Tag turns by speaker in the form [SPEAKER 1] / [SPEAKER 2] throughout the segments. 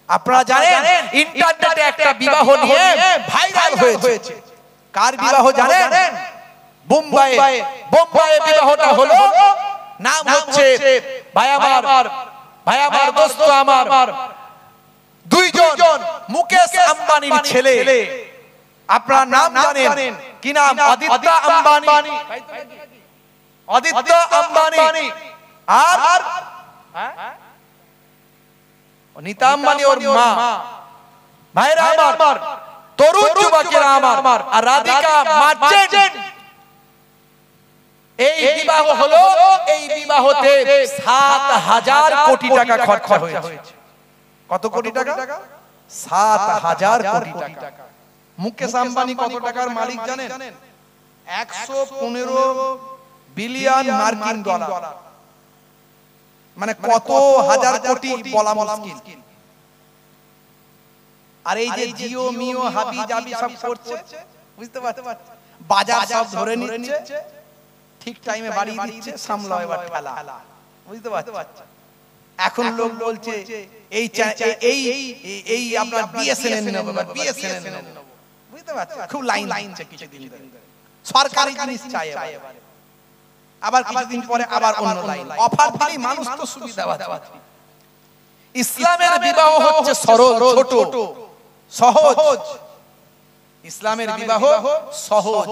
[SPEAKER 1] আপনারা জানেন ইন্টারনেটে একটা বিবাহ নিয়ে ভাইরাল হয়েছে। কার বিবাহ জানেন? বোম্বাইয়ে বিবাহটা হলো। নাম হচ্ছে ভাই আমার দোস্ত আমার দুইজন মুকেশ আম্বানির ছেলে। আপনারা নাম জানেন কি নাম? আদিত্য আম্বানি আর নীতা আম্বানি ওর মা। ভাইরা আমার, তরুণ যুবকেরা আমার, আর রাধিকা মার্চেন্ট। এই বিবাহ হলো, এই বিবাহতে ৭,০০০ কোটি টাকা খরচা হয়েছে। কত কোটি টাকা? ৭,০০০ কোটি টাকা। মুকেশ আম্বানি কত টাকার মালিক জানেন? ১১৫ বিলিয়ন মার্কিন ডলার। মানে কত হাজার কোটি বলা মুশকিল। আর এই যে জিও মিও হাবি জাবি সব করছে, বুঝতে পারছেন? বাজার সব ধরে নিচ্ছে, ঠিক টাইমে বাড়িয়ে দিচ্ছে, সামলাও এবার ঠেলা, বুঝতে পারছেন? এখন লোক বলছে এই আপনার বিএসএনএল নেব, বুঝতে পারছেন? খুব লাইন কিছুদিন ধরে সরকারি জিনিস চাই, আবার কিছুদিন পরে আবার অন্য লাইন অফার দিলে মানুষ তো সুবিধা পাচ্ছে। ইসলামের বিবাহ হচ্ছে সরল, ছোট, সহজ। ইসলামের বিবাহ সহজ।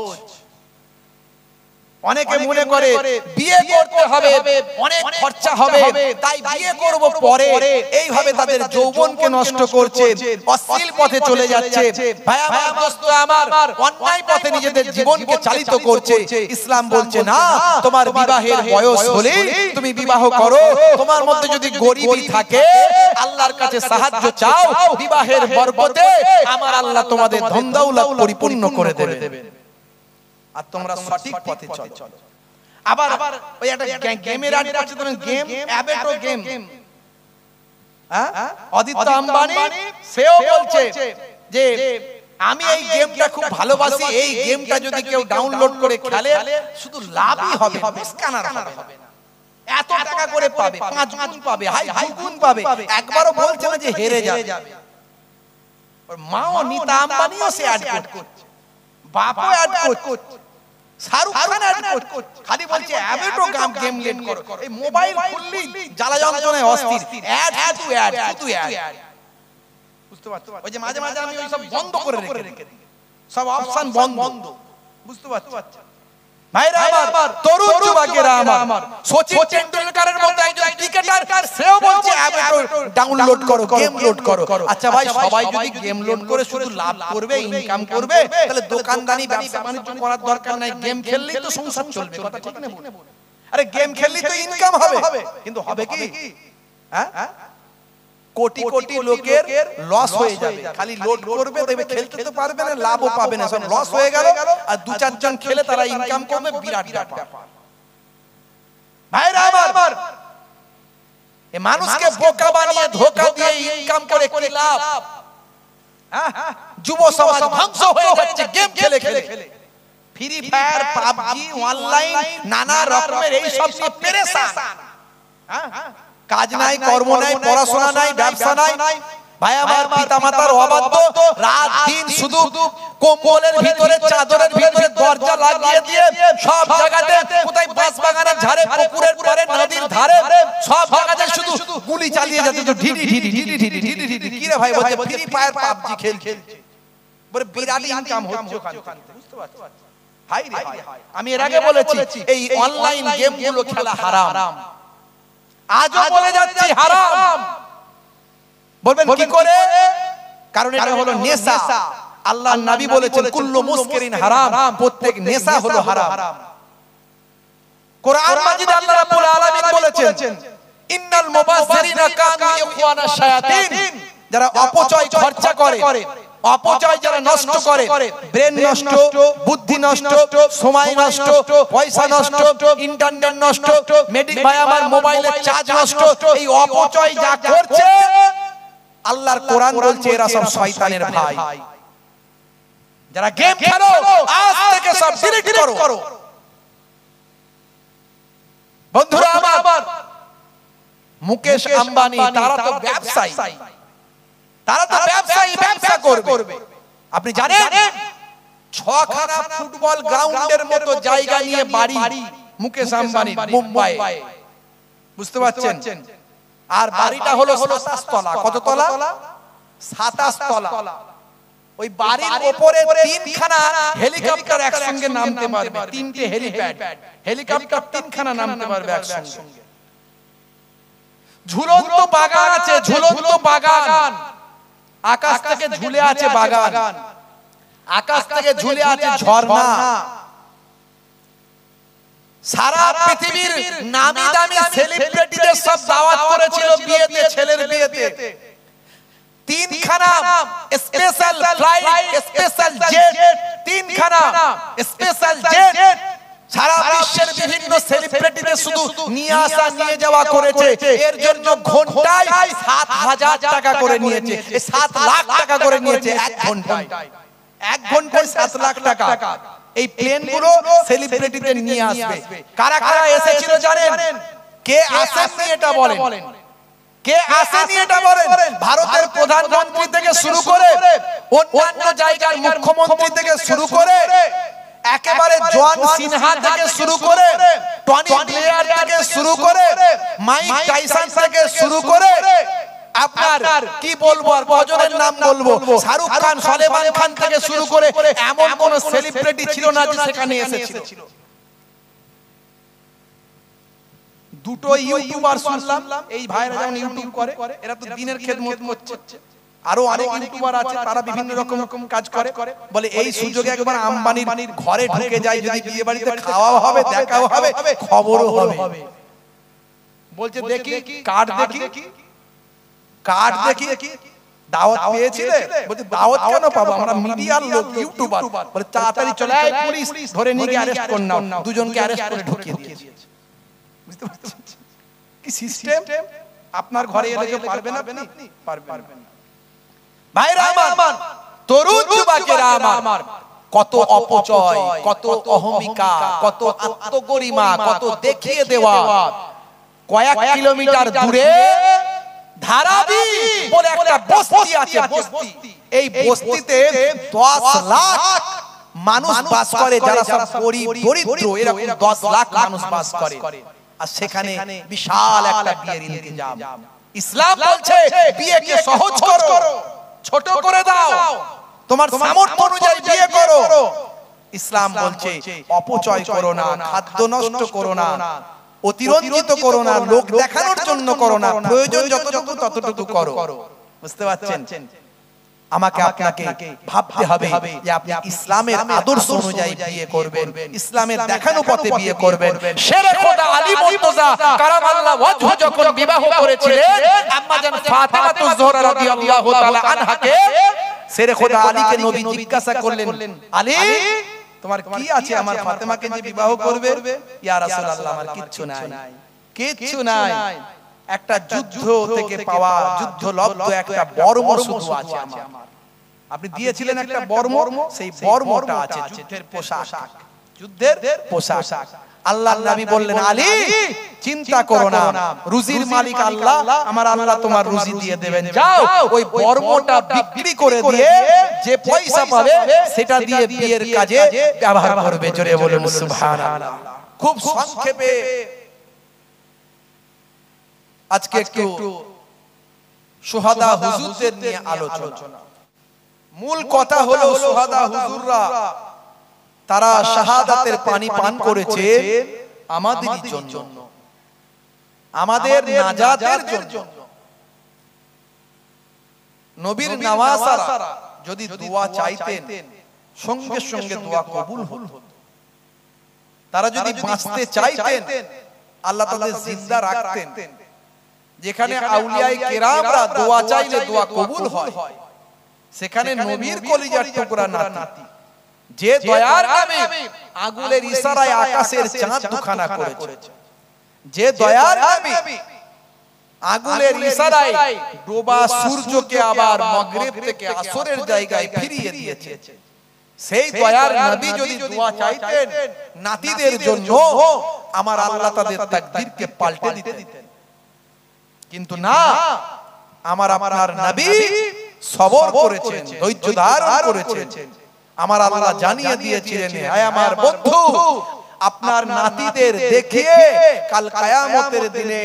[SPEAKER 1] অনেকে মনে করে বিয়ে করতে হবে, অনেক খরচা হবে, তাই বিয়ে করব পরে, এইভাবে তাদের যৌবনকে নষ্ট করছে, অশ্লীল পথে চলে যাচ্ছে। ভাই আমার, দোস্ত আমার, অন্যায় পথে নিজেদের জীবনকে চালিত করছে। ইসলাম বলছে না, তোমার বিবাহের বয়স হলে তুমি বিবাহ করো। তোমার মধ্যে যদি গরিবী থাকে, আল্লাহর কাছে সাহায্য চাও, বিবাহের বরকতে আমার আল্লাহ তোমাদের ধন দৌলত পরিপূর্ণ করে দেবে। আর তোমরা সঠিক পথে চলো। আবার ওই একটা গেমের অ্যাড করছে, তুমি গেম অ্যাবেটো গেম। হ্যাঁ, আদিত্য আম্বানি সেও বলছে যে আমি এই গেমটা খুব ভালোবাসি, এই গেমটা যদি কেউ ডাউনলোড করে খেলে শুধু লাভই হবে, লোকসানের হবে না। এত টাকা করে পাবে, ৫ গুণ পাবে, হাই গুণ পাবে। একবারও বলছে না যে হেরে যাবে। ওর মাও নীতা আম্বানিও সে অ্যাড করছে, বাপও অ্যাড করছে, শাহরুখ খান অ্যাড করছে। খালি বলছে অ্যাবেটো গেম লেট করো। এই মোবাইল খুললি জ্বালা যন্ত্রণায় অস্থির, অ্যাড শুধু অ্যাড। বুঝতে পারছো? ওই যে মাঝে মাঝে আমি ওই সব বন্ধ করে রেখে দিই, সব অপশন বন্ধ, বুঝতে পারছো? ভাইরা আমার, তরুণ যুবকেরা আমার, সচিন টেন্ডুলকারের মতো একজন ক্রিকেটার, সেও বলছে অ্যাবেটো ডাউনলোড করো, গেম লোড করো। আচ্ছা ভাই, সবাই যদি গেম লোড করে শুধু লাভ করবে, ইনকাম করবে, তাহলে দোকানদানি ব্যবসা বাণিজ্য করার দরকার নাই। গেম খেললেই তো সংসার চলবে, কথা ঠিক না? আরে গেম খেললেই তো ইনকাম হবে, কিন্তু হবে কি? হ্যাঁ, কোটি কোটি লোকের লস হয়ে যাবে। খালি লোড করবে, দেখবে খেলতে তো পারবে না, লাভও পাবে না, সব লস হয়ে গেল। আর ২-৪ জন খেলে তারা ইনকাম করবে, বিরাট ব্যাপার। ভাইরা আমার, এই মানুষকে বোকা বানিয়ে ধোঁকা দিয়ে ইনকাম করে কি লাভ? যুব সমাজ ধ্বংস হয়ে যাচ্ছে গেম খেলে খেলে। ফ্রি ফায়ার, পাবজি, অনলাইন নানা রকমের এই সব পেরেশান। কাজ নাই, কর্ম নাই, পড়াশোনা নাই, ব্যবসা নাই। ভাই আমার, পিতা মাতার অবাধ্য, রাত দিন শুধু কম্বলের ভিতরে, চাদরের ভিতরে দরজা লাগিয়ে দিয়ে সব জায়গাতে, কোথায় বাঁশ বাগানের ধারে, পুকুরের পারে, নদীর ধারে, সব জায়গাতে শুধু গুলি চালিয়ে যাচ্ছে। ঢিডি ঢিডি ঢিডি ঢিডি ঢিডি ঢিডি। কি রে ভাই? বলছে ফ্রি ফায়ার, পাবজি খেলছে, বলে বিরাট ইনকাম হচ্ছে ওখান থেকে, বুঝতে পারছো? হাই রে হাই, আমি এর আগে বলেছি এই অনলাইন গেমগুলো খেলা হারাম। আজও বলে যাচ্ছি হারাম। বলবেন কি করে? কারণ এটা হলো নেশা। আল্লাহর নবী বলেছেন কুল্লু মুসকিরিন হারাম, প্রত্যেক নেশা হলো হারাম। কোরআন মাজিদে আল্লাহ রাব্বুল আলামিন বলেছেন ইন্নাল মুবাসসিরিনা কানু ইখওয়ানাশ শায়াতিন। যারা অপচয় খরচা করে, অপচয় যারা নষ্ট করে, ব্রেন নষ্ট, বুদ্ধি নষ্ট, সময় নষ্ট, পয়সা নষ্ট, ইন্টারনেট নষ্ট, ভাই আমার মোবাইলের চার্জ নষ্ট, এই অপচয় যা করছে, আল্লাহর কোরআন বলছে এরা সব শয়তানের ভাই। যারা গেম খেলো, আজ থেকে সব ডিলিট করো। বন্ধুরা আমার, মুকেশ আম্বানি তারা তো ব্যবসায়ী, তারা তো ব্যবসায়ী, ব্যবসা করবে। আপনি জানেন 6খানা ফুটবল গ্রাউন্ডের মতো জায়গা নিয়ে বাড়ি মুকেশ আম্বানির মুম্বাই, বুঝতে পারছেন? আর বাড়িটা হলো 27 তলা। কত তলা? 27 তলা। ওই বাড়ির উপরে 3খানা হেলিকপ্টার একসঙ্গে নামতে পারবে, 3টে হেলিপ্যাড, হেলিকপ্টার 3খানা নামতে পারবে একসঙ্গে। ঝুলন্ত বাগান আছে, ঝুলন্ত বাগান, আকাশ থেকে ঝুলে আছে বাগান, আকাশ থেকে ঝুলে আছে ঝর্ণা। সারা পৃথিবীর নামি দামি সেলিব্রিটিদের সব দাওয়াত করেছিল বিয়েতে, ছেলের বিয়েতে। 3খানা স্পেশাল ফ্লাইট, স্পেশাল জেট, 3খানা স্পেশাল জেট সারা বিশ্বের বিভিন্ন সেলিব্রিটিদের শুধু নিয়ে আসা নিয়ে যাওয়া করেছে। এর জন্য ঘন্টায় 7,000 টাকা করে নিয়েছে, 7 লাখ টাকা করে নিয়েছে এক ঘন্টায়। 1 ঘন্টায় 7 লাখ টাকা। এই প্লেনগুলো সেলিব্রিটিদের নিয়ে আসবে। কারা কারা এসেছিল জানেন? কে আসেননি এটা বলেন? কে আসেনি এটা বলেন? ভারতের প্রধানমন্ত্রী থেকে শুরু করে অন্যান্য জায়গার মুখ্যমন্ত্রী থেকে শুরু করে একেবারে জোয়ান সিনহা থেকে শুরু করে টনি ব্লেয়ার থেকে শুরু করে মাইক টাইসন থেকে শুরু করে আপনার কি বলবো, আর কজনের নাম বলবো, শাহরুখ খান, সলেমান খান থেকে শুরু করে এমন কোন সেলিব্রিটি ছিল না যে সেখানে এসেছিল। দুটো ইউটিউবার শুনলাম, এই ভাইরা যেমন ইউটিউব করে, এরা তো দিনের খেদমত করছে। আরো অনেক ইউটিউবার আছে, তারা বিভিন্ন রকম কাজ করে। বলে এই সুযোগে একবার আম্বানির ঘরে ঢুকে যায়, যদি বিয়ে বাড়িতে খাওয়াও হবে, দেখাও হবে, খবরও হবে। বলছে দেখি কার্ড, দেখি দাওয়াত পেয়েছিলে? বলছে দাওয়াত কেন পাবো, আমরা মিডিয়ার লোক, ইউটিউবার। বলে তাড়াতাড়ি চলে আয়, পুলিশ ধরে নিয়ে গিয়ে অ্যারেস্ট করে নাও। দুজনকে অ্যারেস্ট করে ঢুকিয়ে দিয়েছে। বুঝতে পারছেন কি সিস্টেম? আপনার ঘরে এলে কেউ পারবে না? আপনি পারবেন না। ভাইরা আমার, তরুণ যুবকেরা আমার, কত অপচয়, কত অহমিকা, কত আত্মগরিমা, কত দেখিয়ে দেওয়া। কয়েক কিলোমিটার দূরে ধারাবি বলে একটা বস্তি আছে, বস্তি। এই বস্তিতে 10 লাখ মানুষ বাস করে, যারা সব গরিব দরিদ্র। এরকম 10 লাখ মানুষ বাস করে। আর সেখানে বিশাল একটা বিয়ের ইন্তজাম। ইসলাম বলছে বিয়েকে সহজ করো, ছোট করে দাও, তোমার সামর্থ্য অনুযায়ী বিয়ে করো। ইসলাম বলছে অপচয় করো না, খাদ্য নষ্ট করো না, অতিরঞ্জিত করো না, লোক দেখানোর জন্য করো না, প্রয়োজন যতটুকু ততটুকু করো। বুঝতে পারছেন? আমাকে আপনাকে ভাবতে হবে যে আপনি ইসলামের আদর্শ অনুযায়ী বিয়ে করবেন, ইসলামের দেখানো পথে বিয়ে করবেন। শেরে খোদা আলী মুর্তজা কারামাল্লাহু ওয়াজহু যখন বিবাহ করেছিলেন আম্মা জান ফাতেমাতুজ জোহরা রাদিয়াল্লাহু তাআলা আনহাকে, শেরে খোদা আলীকে নবী জিজ্ঞাসা করলেন, আলী তোমার কি আছে আমার ফাতেমাকে যে বিবাহ করবে? ইয়া রাসূলুল্লাহ, আমার কিচ্ছু নাই, কিচ্ছু নাই। একটা যুদ্ধ থেকে পাওয়া, যুদ্ধ লব্ধ একটা বর্ম শুধু আছে আমার। আপনি দিয়েছিলেন একটা বর্ম, সেই বর্মটা আছে, যুদ্ধের পোশাক, যুদ্ধের পোশাক। আল্লাহর নবী বললেন, আলী চিন্তা করো না, রুজির মালিক আল্লাহ, আমার আল্লাহ তোমার রুজি দিয়ে দেবেন। যাও ওই বর্মটা বিক্রি করে দিয়ে যে পয়সা পাবে সেটা দিয়ে বিয়ের কাজে ব্যবহার করবে। জোরে বলুন সুবহানাল্লাহ। খুব সংক্ষেপে আজকে একটু শুহাদা হুজুরদের নিয়ে আলোচনা। মূল কথা হলো শুহাদা হুজুররা তারা শাহাদাতের পানি পান করেছে আমাদেরই জন্য, আমাদের নাজাতের জন্য। নবীর নওয়াসারা যদি দোয়া চাইতেন সঙ্গে সঙ্গে দোয়া কবুল হতো। তারা যদি বাঁচতে চাইতেন আল্লাহ তাদের জিন্দা রাখতেন। যেখানে আউলিয়ায়ে কেরামরা দোয়া চাইলে দোয়া কবুল হয়, সেখানে নবীর কলিজার টুকরা নাতি যে দয়ার নামে আগুনের ইশারায় আকাশের চাঁদ দুখানা করেছে, যে দয়ার নামে আগুনের ইশারায় ডোবা সূর্যকে আবার মাগরিব থেকে আসরের জায়গায় ফিরিয়ে দিয়েছে, সেই দয়ার নবী যদি দোয়া চাইতেন নাতিদের জন্য, আমার আল্লাহ তাদের তাকদীরকে পাল্টে দিতেন। কিন্তু না, আমার আপনার নবী সবর করেছেন, ধৈর্য ধারণ করেছেন। আমার আল্লাহ জানিয়ে দিয়েছিলেন, হে আমার বন্ধু, আপনার নাতিদের দেখিয়ে কাল কিয়ামতের দিনে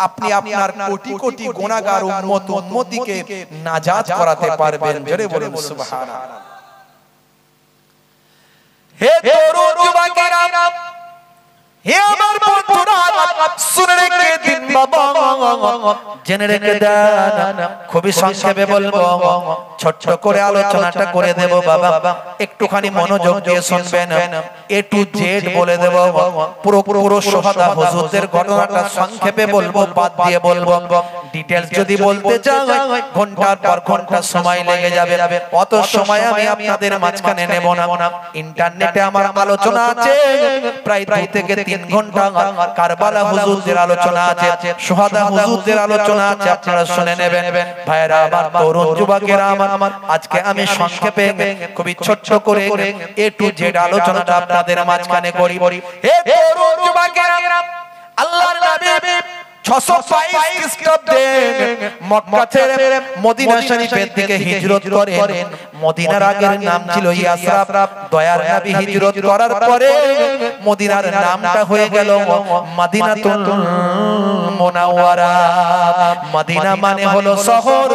[SPEAKER 1] আপনি আপনার কোটি কোটি গুনাহগার উম্মত উম্মতিকে নাজাত করাতে পারবেন। জোরে বলুন সুবহানাল্লাহ। হে তরুণ যুবকেরা, হে আমার বন্ধুরা, শুনে রেখে দিন বাবা, জেনে রেখে দেন। খুবই সংক্ষেপে বলবো, ছোট্ট করে আলোচনাটা করে দেব বাবা, একটুখানি মনোযোগ দিয়ে শুনবেন। এ টু জেড বলে দেব, পুরো সুহাদা হুজুরদের ঘটনাটা সংক্ষেপে বলবো, বাদ দিয়ে বলবো। ডিটেইলস যদি বলতে চাই ঘন্টার পর ঘন্টা সময় লেগে যাবে, অত সময় আমি আপনাদের মাঝখানে নেব না। ইন্টারনেটে আমার আলোচনা আছে প্রায় 2 থেকে 3 ঘন্টা। কারবালা হুজুরদের আলোচনা আছে, সুহাদা হুজুরদের আলোচনা আছে, আপনারা শুনে নেবেন। ভাইরা আমার, তরুণ যুবকেরা আমার, আজকে আমি সংক্ষেপে খুবই ছোট্ট করে এ টু জেড আলোচনাটা আপনাদের মাঝখানে করি। হে তরুণ যুবকেরা, আল্লাহর নবী 622 খ্রিস্টাব্দে মক্কা ছেড়ে মদিনা শরীফের দিকে হিজরত করেন। মদিনার আগের নাম ছিল ইয়াসরাব। দয়ার নবী হিজরত করার পরে মদিনার নামটা হয়ে গেল মদিনাতুল মুনাওয়ারা। মদিনা মানে হলো শহর,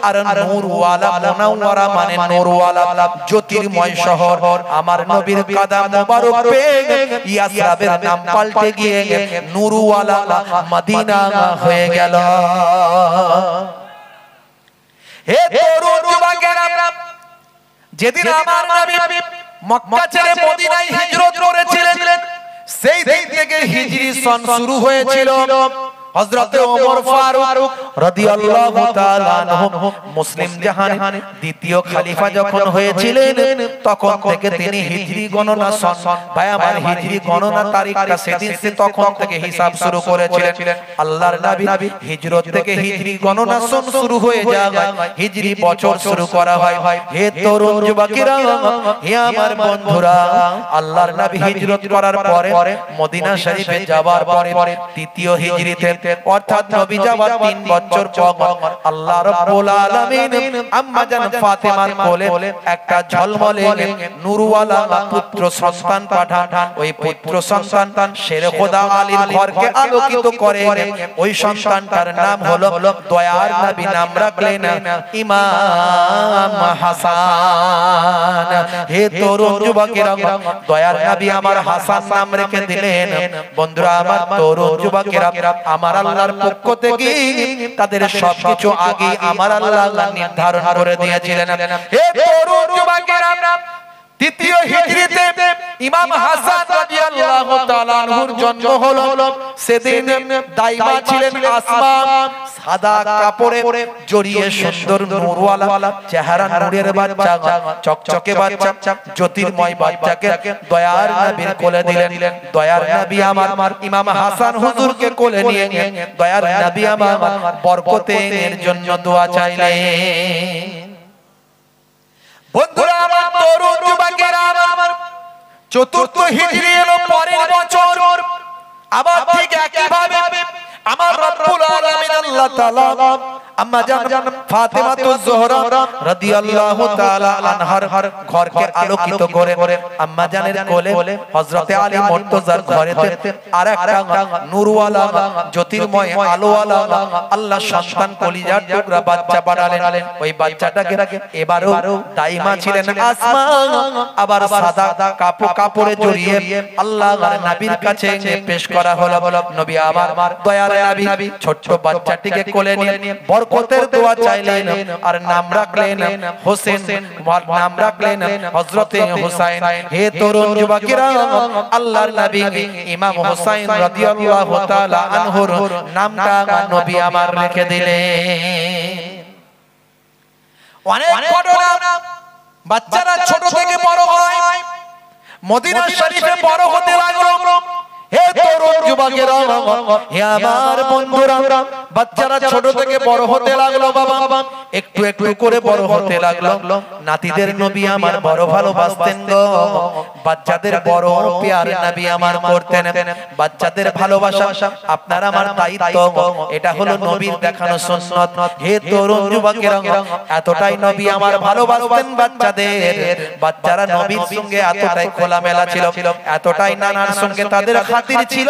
[SPEAKER 1] আর নূরওয়ালা, মুনাওয়ারা মানে নূরওয়ালা, জ্যোতির্ময় শহর। আমার নবীর কদম মোবারক পেয়ে ইয়াসরাবের নাম পাল্টে গিয়ে নূরওয়ালা মদিনা হয়ে গেল। হে তরুণ যুবকেরা, যেদিন আমার নবী মক্কা ছেড়ে মদিনায় হিজরত করেছিলেন, সেই দিন থেকে হিজরি সন শুরু হয়েছিল। হযরত ওমর ফারুক রাদিয়াল্লাহু তাআলা আনহু মুসলিম জাহানে দ্বিতীয় খলিফা যখন হয়েছিলেন, তখন থেকে তিনি হিজরি গণনা সন, ভাই আমার হিজরি গণনা তারিখটা সেদিন সে তখন থেকে হিসাব শুরু করেছিলেন। আল্লাহর নবী হিজরত থেকে হিজরি গণনা সন শুরু হয়ে যায়, হিজরি বছর শুরু করা হয়। হে তরুণ যুবকেরা, হে আমার বন্ধুরা, আল্লাহর নবী হিজরত করার পরে মদিনা শরীফে যাওয়ার পরে তৃতীয় হিজরিতে, অর্থাৎ নবী যাওয়ার 3 বছর পর আল্লাহ রাব্বুল আলামিন আম্মা জান ফাতেমার কোলে একটা ঝলমলে নূরওয়ালা পুত্র সন্তান পাঠান। ওই পুত্র সন্তান শেরে খোদা আলীর ঘরকে আলোকিত করে। ওই সন্তানটার নাম হলো দয়ার নবী, নাম রাখলেন ইমাম হাসান। হে তরুণ যুবকেরা, দয়ার নবী আমার হাসান নাম রেখে দিলেন। বন্ধুরা আমার, তরুণ যুবকেরা, আমার আল্লাহর পক্ষ থেকে তাদের সবকিছু আগে আমার আল্লাহ নির্ধারণ করে দিয়েছিলেন। হে তরুণ যুবকেরা, তৃতীয় হিজরিতে ইমাম হাসান রাদিয়াল্লাহু তাআলা আনহুর জন্ম হলো। সেদিন দাইমা ছিলেন আসমা, সাদা কাপড়ে জড়িয়ে সুন্দর নূরওয়ালা চেহারা, নূরের বাচ্চা, চকচকে বাচ্চা, জ্যোতির্ময় বাচ্চাকে দয়ার নবীর কোলে দিলেন। দয়ার নবী আমার ইমাম হাসান হুজুরকে কোলে নিয়ে দয়ার নবী আমার বরকতের জন্য দোয়া চাইলেন। বন্ধুরা আমার, তরুণ যুবকেরা আমার, চতুর্থ হিজরি এলো পরের বছর। আবার ঠিক একইভাবে আমার রব্বুল আলামিন আল্লাহ তাআলা আম্মা জান ফাতেমাতুজ যোহরা রাদিয়াল্লাহু তাআলা আনহার ঘরকে আলোকিত করে আম্মা জানের কোলে হযরতে আলী মুর্তজার ঘরেতে আরেকটা নূরওয়ালা জ্যোতির্ময় আলোওয়ালা আল্লাহ সন্তান কলিজার টুকরা বাচ্চা পাঠালেন। ওই বাচ্চাটাকে এবারও দাইমা ছিলেন আসমা, আবার সাদা কাপড়ে জড়িয়ে আল্লাহর নবীর কাছে পেশ করা হলো। নবী আবার দয়ার নবী ছোট্ট বাচ্চাটিকে কোলে নিয়ে বরকতের দোয়া চাইলেন, আর নাম রাখলেন হোসেন, নাম রাখলেন হযরতে হুসাইন। হে তরুণ যুবকেরা, আল্লাহর নবী ইমাম হুসাইন রাদিয়াল্লাহু তাআলা আনহুর নামটা নবী আমার রেখে দিলেন। অনেক ঘটনা, বাচ্চারা ছোট থেকে বড় হয়, মদিনা শরীফে বড় হতে লাগলো। হে তরুণ তরুণ যুবকেরা, হে আমার বন্ধুরা, বাচ্চারা ছোট থেকে বড় হতে লাগলো বাবা, একটু একটু করে বড় হতে লাগলো। নাতিদের নবী আমার বড় ভালোবাসতেন গো, বাচ্চাদের বড় প্যার নবী আমার করতেন। বাচ্চাদের ভালোবাসা আপনার আমার দায়িত্ব, এটা হলো নবীর দেখানো সুন্নাত। হে তরুণ যুবকেরা, এতটাই নবী আমার ভালোবাসতেন বাচ্চাদের, বাচ্চারা নবীর সঙ্গে এতটাই খোলামেলা ছিল, এতটাই নানার সঙ্গে তাদের খাতির ছিল।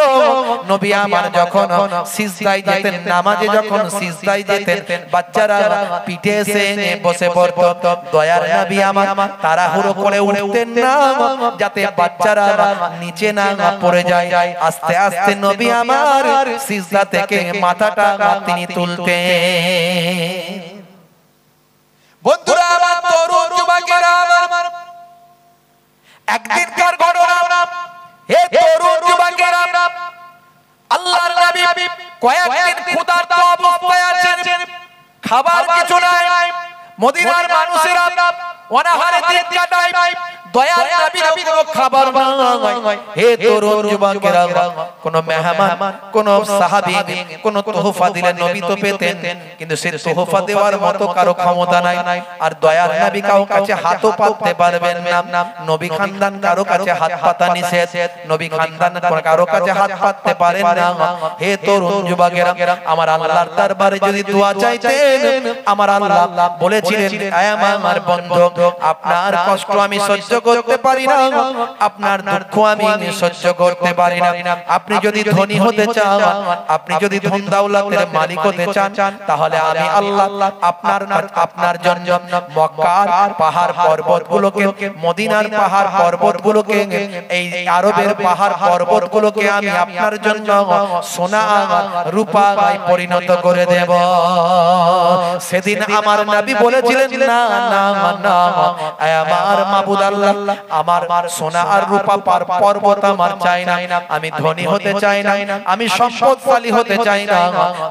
[SPEAKER 1] নবী আমার যখন সিজদায় যেতেন, নামাজে যখন সিজদায় যেতেন, বাচ্চারা পিঠে এসে বসে পড়ত। দয়ার নবী আমার তাড়াহুড়ো করে উঠতেন না, যাতে বাচ্চারা নিচে না পড়ে যায়। আস্তে আস্তে নবী আমার সিজদা থেকে মাথাটা তিনি তুলতেন। বন্ধুরা আমার, তরুণ যুবকেরা আমার, একদিনকার ঘটনা। হে তরুণ যুবকেরা, আল্লাহর নবী কয়েকদিন ক্ষুধার্ত অবস্থায় আছেন, খাবার কিছু নাই। মদিনার মানুষেরা অনাহারে দিন কাটায়, দয়ার নবীর কোনো খাবার নাই। হে তরুণ যুবকেরা, কোন মেহমান, কোন সাহাবী কোন তোহফা দিলে নবী তো পেতেন, কিন্তু সেই তোহফা দেওয়ার মতো কারো ক্ষমতা নাই। আর দয়ার নবী কারো কাছে হাতও পাততে পারবেন না। নবী খানদান কারো কাছে হাত পাতা নিষেধ, নবী খানদান কারো কাছে হাত পাততে পারেন না। হে তরুণ যুবকেরা, আমার আল্লাহর দরবারে যদি দোয়া চাইতেন, আমার আল্লাহ বলেছিলেন, আয় আমার বন্ধু, আপনার কষ্ট আমি সহ্য করতে পারি না, আপনার দুঃখ আমি সহ্য করতে পারি না। আপনি যদি ধনী হতে চান, আপনি যদি ধন দৌলতের মালিক হতে চান, তাহলে আমি আল্লাহ আপনার জন্য মক্কার পাহাড় পর্বতগুলোকে, মদিনার পাহাড় পর্বতগুলোকে, এই আরবের পাহাড় পর্বতগুলোকে আমি আপনার জন্য সোনা রূপায় পরিণত করে দেব। সেদিন আমার নবী বলেছিলেন, না না না, আমার মাবুদ আল্লাহ, আমার সোনা আর রূপা পর্বত আমার চাই না, আমি ধনী হতে চাই না, আমি সম্পদশালী হতে চাই না।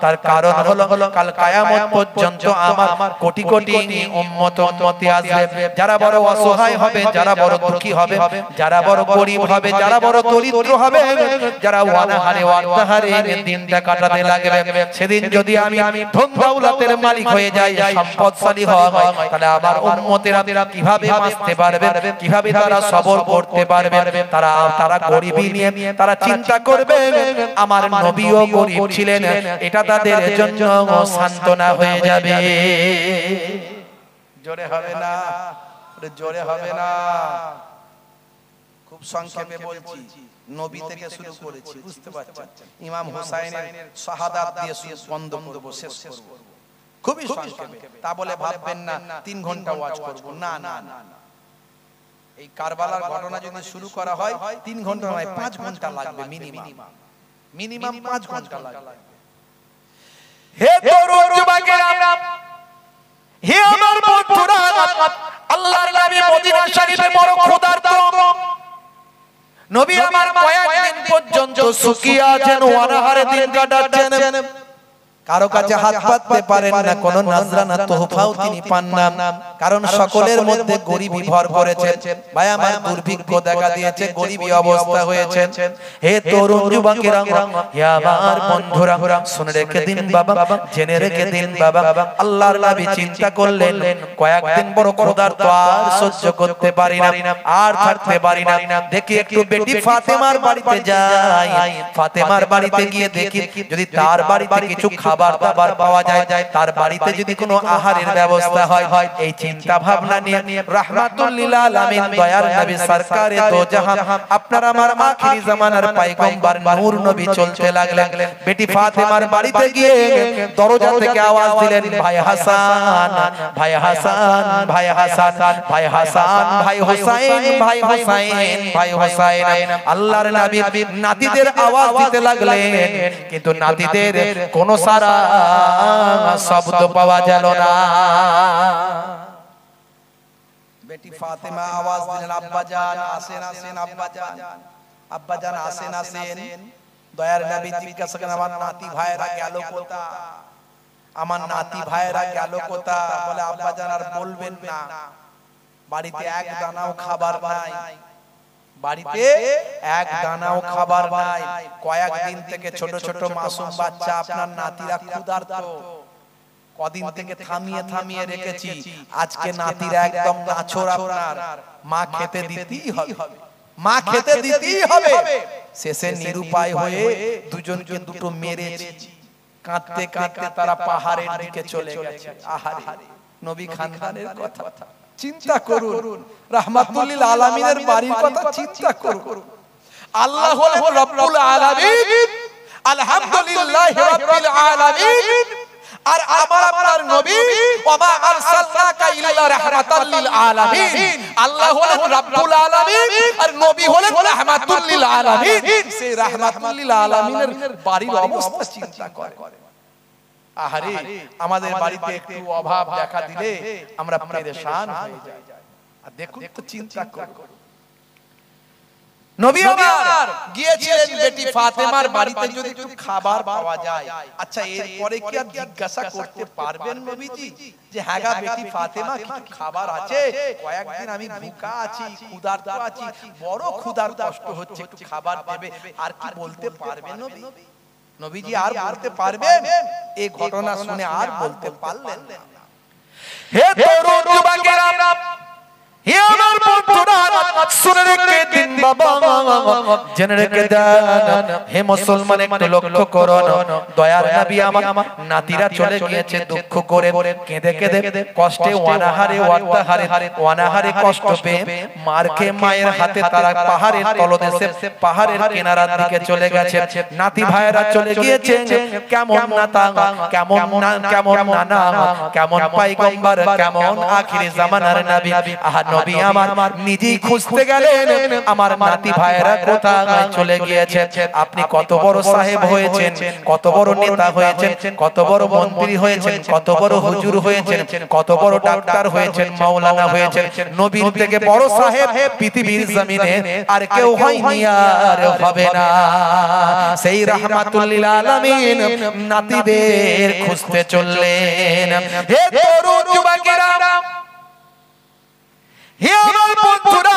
[SPEAKER 1] তার কারণ হলো কাল কিয়ামত পর্যন্ত আমার কোটি কোটি উম্মত উম্মতি আসবে, যারা বড় অসহায় হবে, যারা বড় দুঃখী হবে, যারা বড় গরীব হবে, যারা বড় দরিদ্র হবে, যারা অনাহারে অর্ধাহারে দিনটা কাটাতে লাগবে। সেদিন যদি আমি ধন দৌলতের মালিক হয়ে যাই, সম্পদশালী হওয়া হয়, তাহলে আমার উম্মতেরা কিভাবে বাঁচতে পারবে, কিভাবে তারা সবর করতে পারবে? তারা গরিবী নিয়ে তারা চিন্তা করবে। আমার নবীও গরিব ছিলেন, এটা তাদের জন্য সান্ত্বনা হয়ে যাবে। জোরে হবে না, জোরে হবে না। খুব সংক্ষেপে বলছি, নবী থেকে শুরু করেছি, বুঝতে পারছেন? ইমাম হুসাইনের শাহাদাত দিয়ে বক্তব্য শেষ করব, খুবই সংক্ষেপে। তা বলে ভাববেন না 3 ঘন্টা ওয়াজ করব, না না না। এই কারবালার ঘটনা যদি শুরু করা হয় 3 ঘন্টা নয়, 5 ঘন্টা লাগবে মিনিমাম 5 ঘন্টা লাগবে। হে তরুণ যুবকেরা, হে আমার বন্ধুরা, আল্লাহর নবী মদিনা শরীফে বড় ক্ষুধার্ত। নবী আমার কয়েকদিন পর্যন্ত শুকিয়ে আছেন, অনাহারে দিন কাটাচ্ছেন। কারো কাছে হাত পাততে পারেন না, কোন নজরানা তোহফাও তিনি পান না, কারণ সকলের মধ্যে গরিবী ভর করেছে। ভাই আমার, দুর্ভিক্ষ দেখা দিয়েছে, গরিবী অবস্থা হয়েছে। হে তরুণ যুবকেরা, হে আমার বন্ধুরা, শুনে রেখে দিন বাবা, জেনে রেখে দিন বাবা, আল্লাহর নবী চিন্তা করলেন, কয়েকদিন বড় ক্ষুধার্ত, আর সহ্য করতে পারি না, আর থাকতে পারি না, দেখি একটু বেটি ফাতেমার বাড়িতে যাই। ফাতেমার বাড়িতে গিয়ে দেখি যদি তার বাড়িতে কিছু খাবার দাবার পাওয়া যায়, তার বাড়িতে যদি কোনো আহারের ব্যবস্থা হয়। এই চিন্তা ভাবনা নিয়ে রাহমাতুল লিল আলামিন দয়ার নবী সরকারে দো জাহান, আপনার আমার আখিরি জামানার পয়গম্বর নূর নবী চলতে লাগলেন। বেটি ফাতেমার বাড়িতে গিয়ে দরজা থেকে আওয়াজ দিলেন, ভাই হাসান, ভাই হাসান, ভাই হাসান, ভাই হাসান, ভাই হুসাইন, ভাই হুসাইন, ভাই হুসাইন। আল্লাহর নবী নাতিদের আওয়াজ দিতে লাগলেন, কিন্তু নাতিদের কোনো সারা শব্দ পাওয়া গেল না। বেটি ফাতেমা আওয়াজ দিলেন, আব্বা জান আসেন, আসেন আব্বা জান, আব্বা জান আসেন, আসেন। দয়ার নবী জিজ্ঞাসা করেন, আমার নাতি ভাইরা গেল কোথা, আমার নাতি ভাইরা গেল কোথা? বলে, আব্বা জান আর বলবেন না, বাড়িতে এক দানাও খাবার নাই, বাড়িতে এক দানাও খাবার নাই, কয়েকদিন থেকে ছোট ছোট মাসুম বাচ্চা আপনার নাতিরা ক্ষুধার্ত, কদিন থেকে থামিয়ে থামিয়ে রেখেছি, আজকে নাতিরা একদম নাছোড়, আপনার মা খেতে দিতেই হবে, মা খেতে দিতেই হবে। শেষে নিরুপায় হয়ে দুজনকে দুটো মেরেছি, কাঁদতে কাঁদতে তারা পাহাড়ের দিকে চলে গেছে। আহারে নবী খানদানের কথা চিন্তা করুন, রাহমাতুল লিল আলামিনের বাড়ির কথা চিন্তা করুন। আল্লাহ হলেন রব্বুল আলামিন, আলহামদুলিল্লাহি রাব্বিল আলামিন। আর আমার আপনার নবী ওয়া আরসালনাকা ইল্লা রাহমাতাল লিল আলামিন, আল্লাহ হলেন রব্বুল আলামিন আর নবী হলেন রাহমাতুল লিল আলামিন। সেই রাহমাতুল লিল আলামিনের বাড়ির অবস্থা চিন্তা করে। আহারে আমাদের বাড়িতে একটু অভাব দেখা দিলে আমরা পেরেশান হয়ে যাই। আর দেখুন তো, চিন্তা করুন, নবী আমার গিয়েছিলেন বেটি ফাতেমার বাড়িতে যদি একটু খাবার পাওয়া যায়, আচ্ছা এরপরে কি আর জিজ্ঞাসা করতে পারবেন নবীজি যে হ্যাঁ গা বেটি ফাতেমা কিছু খাবার আছে, কয়েকদিন আমি ভুকা আছি, ক্ষুধার্ত আছি, বড় ক্ষুধার কষ্ট হচ্ছে, একটু খাবার দেবে, আর কি বলতে পারবেন নবী? নবীজি আর বলতে পারবেন? এই ঘটনা শুনে আর বলতে পারলেন না। হে তরুণ যুবকেরা, হে আমার বন্ধুরা, শুনে রেখে দিন বাবা, জেনে রেখে দেন, হে মুসলমান একটু লক্ষ্য করুন, দয়ার নবী আমার নাতিরা চলে গিয়েছে দুঃখ করে, কেঁদে কেঁদে কষ্টে অনাহারে কষ্ট পেয়ে মার খেয়ে মায়ের হাতে তারা পাহাড়ের তলদেশে, পাহাড়ের কিনারার দিকে চলে গেছে। নাতি ভাইয়েরা চলে গিয়েছে, কেমন নাতা, কেমন নানা, কেমন পয়গম্বর, কেমন আখিরি জামানার নবী। আহা নবী আমার নিজেই খুঁজতে গেলেন আমার নাতি ভাইয়েরা কোথায় চলে গিয়েছে। আপনি কত বড় সাহেব হয়েছেন, কত বড় নেতা হয়েছেন, কত বড় মন্ত্রী হয়েছেন, কত বড় হুজুর হয়েছেন, কত বড় ডাক্তার হয়েছেন, মাওলানা হয়েছেন, নবীর থেকে বড় সাহেব পৃথিবীর জমিনে আর কেউ হয়নি, আর হবে না। সেই রাহমাতুল লিল আলামিন নাতিদের খুঁজতে চললেন। হে তরুণ যুবকেরা, হে আমার বন্ধুরা,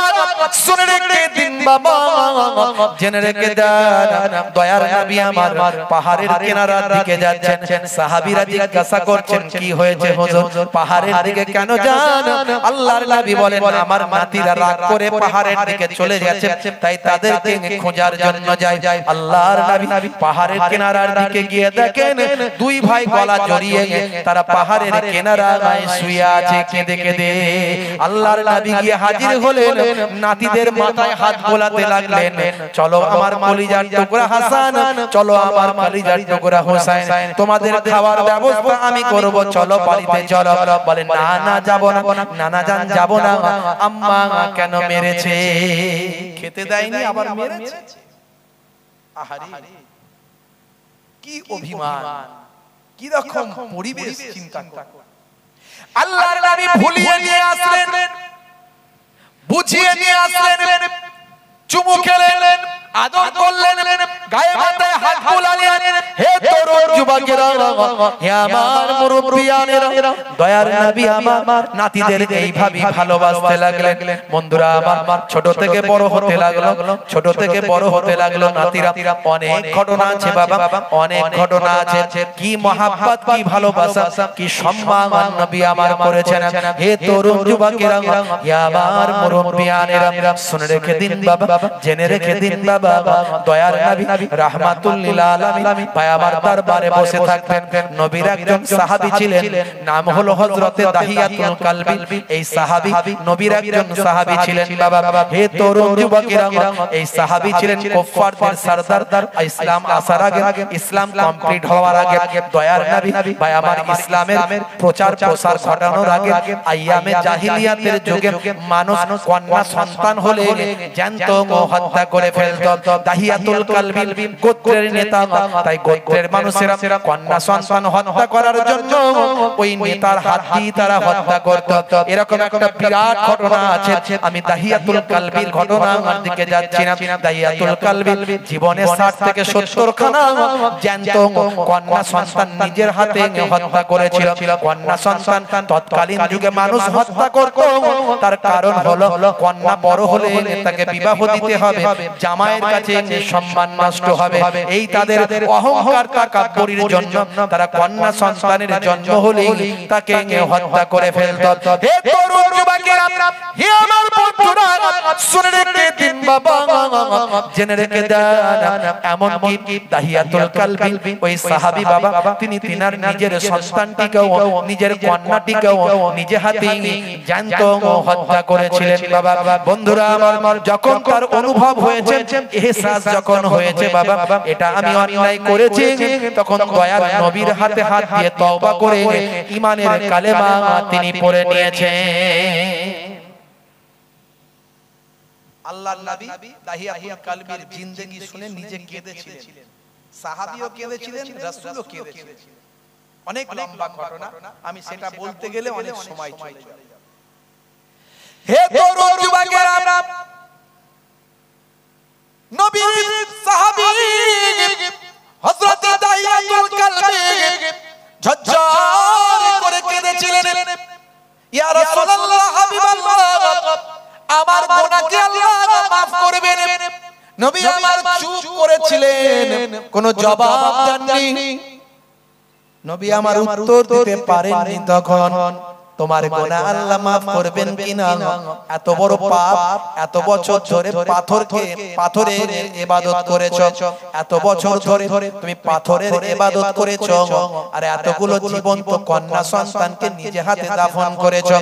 [SPEAKER 1] শুনে রেখে দিন বাবা, জেনে রেখে দেন, দয়ার নবী আমার পাহাড়ের কিনারার দিকে যাচ্ছেন। সাহাবীরা জিজ্ঞাসা করছেন কি হয়েছে হুজুর, পাহাড়ের দিকে কেন যান? আল্লাহর নবী বলেন আমার নাতিরা রাগ করে পাহাড়ের দিকে চলে যাচ্ছে, তাই তাদেরকে খোঁজার জন্য যাই। আল্লাহর নবী পাহাড়ের কিনারার দিকে গিয়ে দেখেন দুই ভাই গলা জড়িয়ে তারা পাহাড়ের কিনারায় শুয়ে আছে কেঁদে কেঁদে। আল্লাহর নবী গিয়ে হাজির হলেন, নাতিদের মাথায় হাত বোলাতে লাগলেন, চলো আমার কলিজার টুকরা হাসান, চলো আমার কলিজার টুকরা হোসেন, তোমাদের খাওয়ার ব্যবস্থা আমি করব, চলো বাড়িতে চলো। বলে না না যাব না, নানা জান যাব না, আম্মা কেন মেরেছে, খেতে দেয়নি আবার মেরেছে। আহারে কি অভিমান, কি রকম পরিবেশ, চিন্তা করুন। আল্লাহর নবী ভুলিয়ে নিয়ে আসলেন, বুঝিয়ে নিয়ে আসলেন, চুমু খেলেন, আদর করলেন, গায়ে মাথায় হাত বুলালেন। হে তরুণ যুবকেরা, হে আমার মুরব্বিয়ানেরা, দয়ার নবী আমার নাতিদের এইভাবে ভালোবাসতে লাগলেন। বন্ধুরা আমার ছোট থেকে বড় হতে লাগলো, ছোট থেকে বড় হতে লাগলো নাতিরা। অনেক ঘটনা আছে বাবা, অনেক ঘটনা আছে, কি মহাব্বত, কি ভালোবাসা, কি সম্মান নবী আমার করেছেন। হে তরুণ যুবকেরা, হে আমার মুরব্বিয়ানেরা, শুনে রেখে দিন বাবা, জেনে রেখে দিন বাবা, দয়ার নবী রাহমাতুল লিল আলামিন পায়াবার দরবারে বসে থাকতেন। নবীর একজন সাহাবী ছিলেন, নাম হলো হযরতে দাহিয়াতুল কালবি। এই সাহাবী নবীর একজন সাহাবী ছিলেন বাবা। হে তরুণ যুবকেরা, এই সাহাবী ছিলেন কুফফারদের সরদার। ইসলাম আসার আগে, ইসলাম কমপ্লিট হওয়ার আগে, দয়ার নবী পায়াবার ইসলামের প্রচার প্রসার ঘটানোর আগে, আইয়ামে জাহিলিয়াতের যুগে মানুষ কন্যা সন্তান হলে জ্যান্ত হত্যা করে ফেলতো। দাহিয়াতুল কালবিল গোত্রের নেতা, তাই গোত্রের মানুষেরা কন্যা সন্তান হত্যা করার জন্য ওই নেতার হাত দিয়ে তারা হত্যা করত। এরকম একটা বিরাট ঘটনা আছে। আমি দাহিয়াতুল কালবিল ঘটনার দিকে যাচ্ছি না। দাহিয়াতুল কালবিল জীবনে 60 থেকে 70 খানা জ্যান্ত কন্যা সন্তান নিজের হাতে হত্যা করেছিল। কন্যা সন্তান তৎকালীন যুগে মানুষ হত্যা করত, তার কারণ হলো কন্যা বড় হলে তাকে বিবাহ দিতে হবে, জামাইয়ের কাছে সম্মান নষ্ট হবে। এই তাদের অহংকার তাকাব্বুরির জন্য তারা কন্যা সন্তানের জন্ম হলেই তাকে হত্যা করে ফেলত। হে তরুণ যুবকেরা, হে আমার বন্ধুরা, শুনে রেখে দিন বাবা, জেনে রেখে দেন। এমন কি দাহিয়াতুল কালবিল ওই সাহাবী বাবা, তিনি তিনার নিজের সন্তানটিকেও, নিজের কন্যাটিকেও নিজে হাতে জ্যান্ত হত্যা করেছিলেন বাবা। বন্ধুরা আমার, যখন তার অনুভব হয়েছে, এহসাস যখন হয়েছে বাবা, এটা আমি অন্যায় করেছি, তখন দয়ার নবীর হাতে হাত দিয়ে তওবা করে ঈমানের কালেমা তিনি পড়ে নিয়েছেন। আল্লাহর নবী দাহিয়াতুল কালবির জিন্দেগি শুনে নিজে কেঁদেছিলেন, সাহাবীও কেঁদেছিলেন, রাসূলও কেঁদেছিলেন। অনেক লম্বা ঘটনা, আমি সেটা বলতে গেলে অনেক সময় চলে যাবে। হে তরুণ যুবকেরা, নবীর সাহাবী হযরত দাহিয়াতুল কালবি ঝরঝর করে কেঁদেছিলেন। ইয়া রাসূলুল্লাহ, হাবিবাল্লাহ, আমার গুনাহকে আল্লাহ maaf করবেন। নবী আমার চুপ করেছিলেন, কোনো জবাব দেননি। নবী আমার উত্তর দিতে পারেননি। তখন তোমার গুনাহ আল্লাহ maaf করবেন কিনা, এত বড় পাপ, এত বছর ধরে পাথরের ইবাদত করেছো, এত বছর ধরে তুমি পাথরের ইবাদত করেছো, আর এতগুলো জীবন্ত কন্যা সন্তানকে নিজে হাতে দাফন করেছো,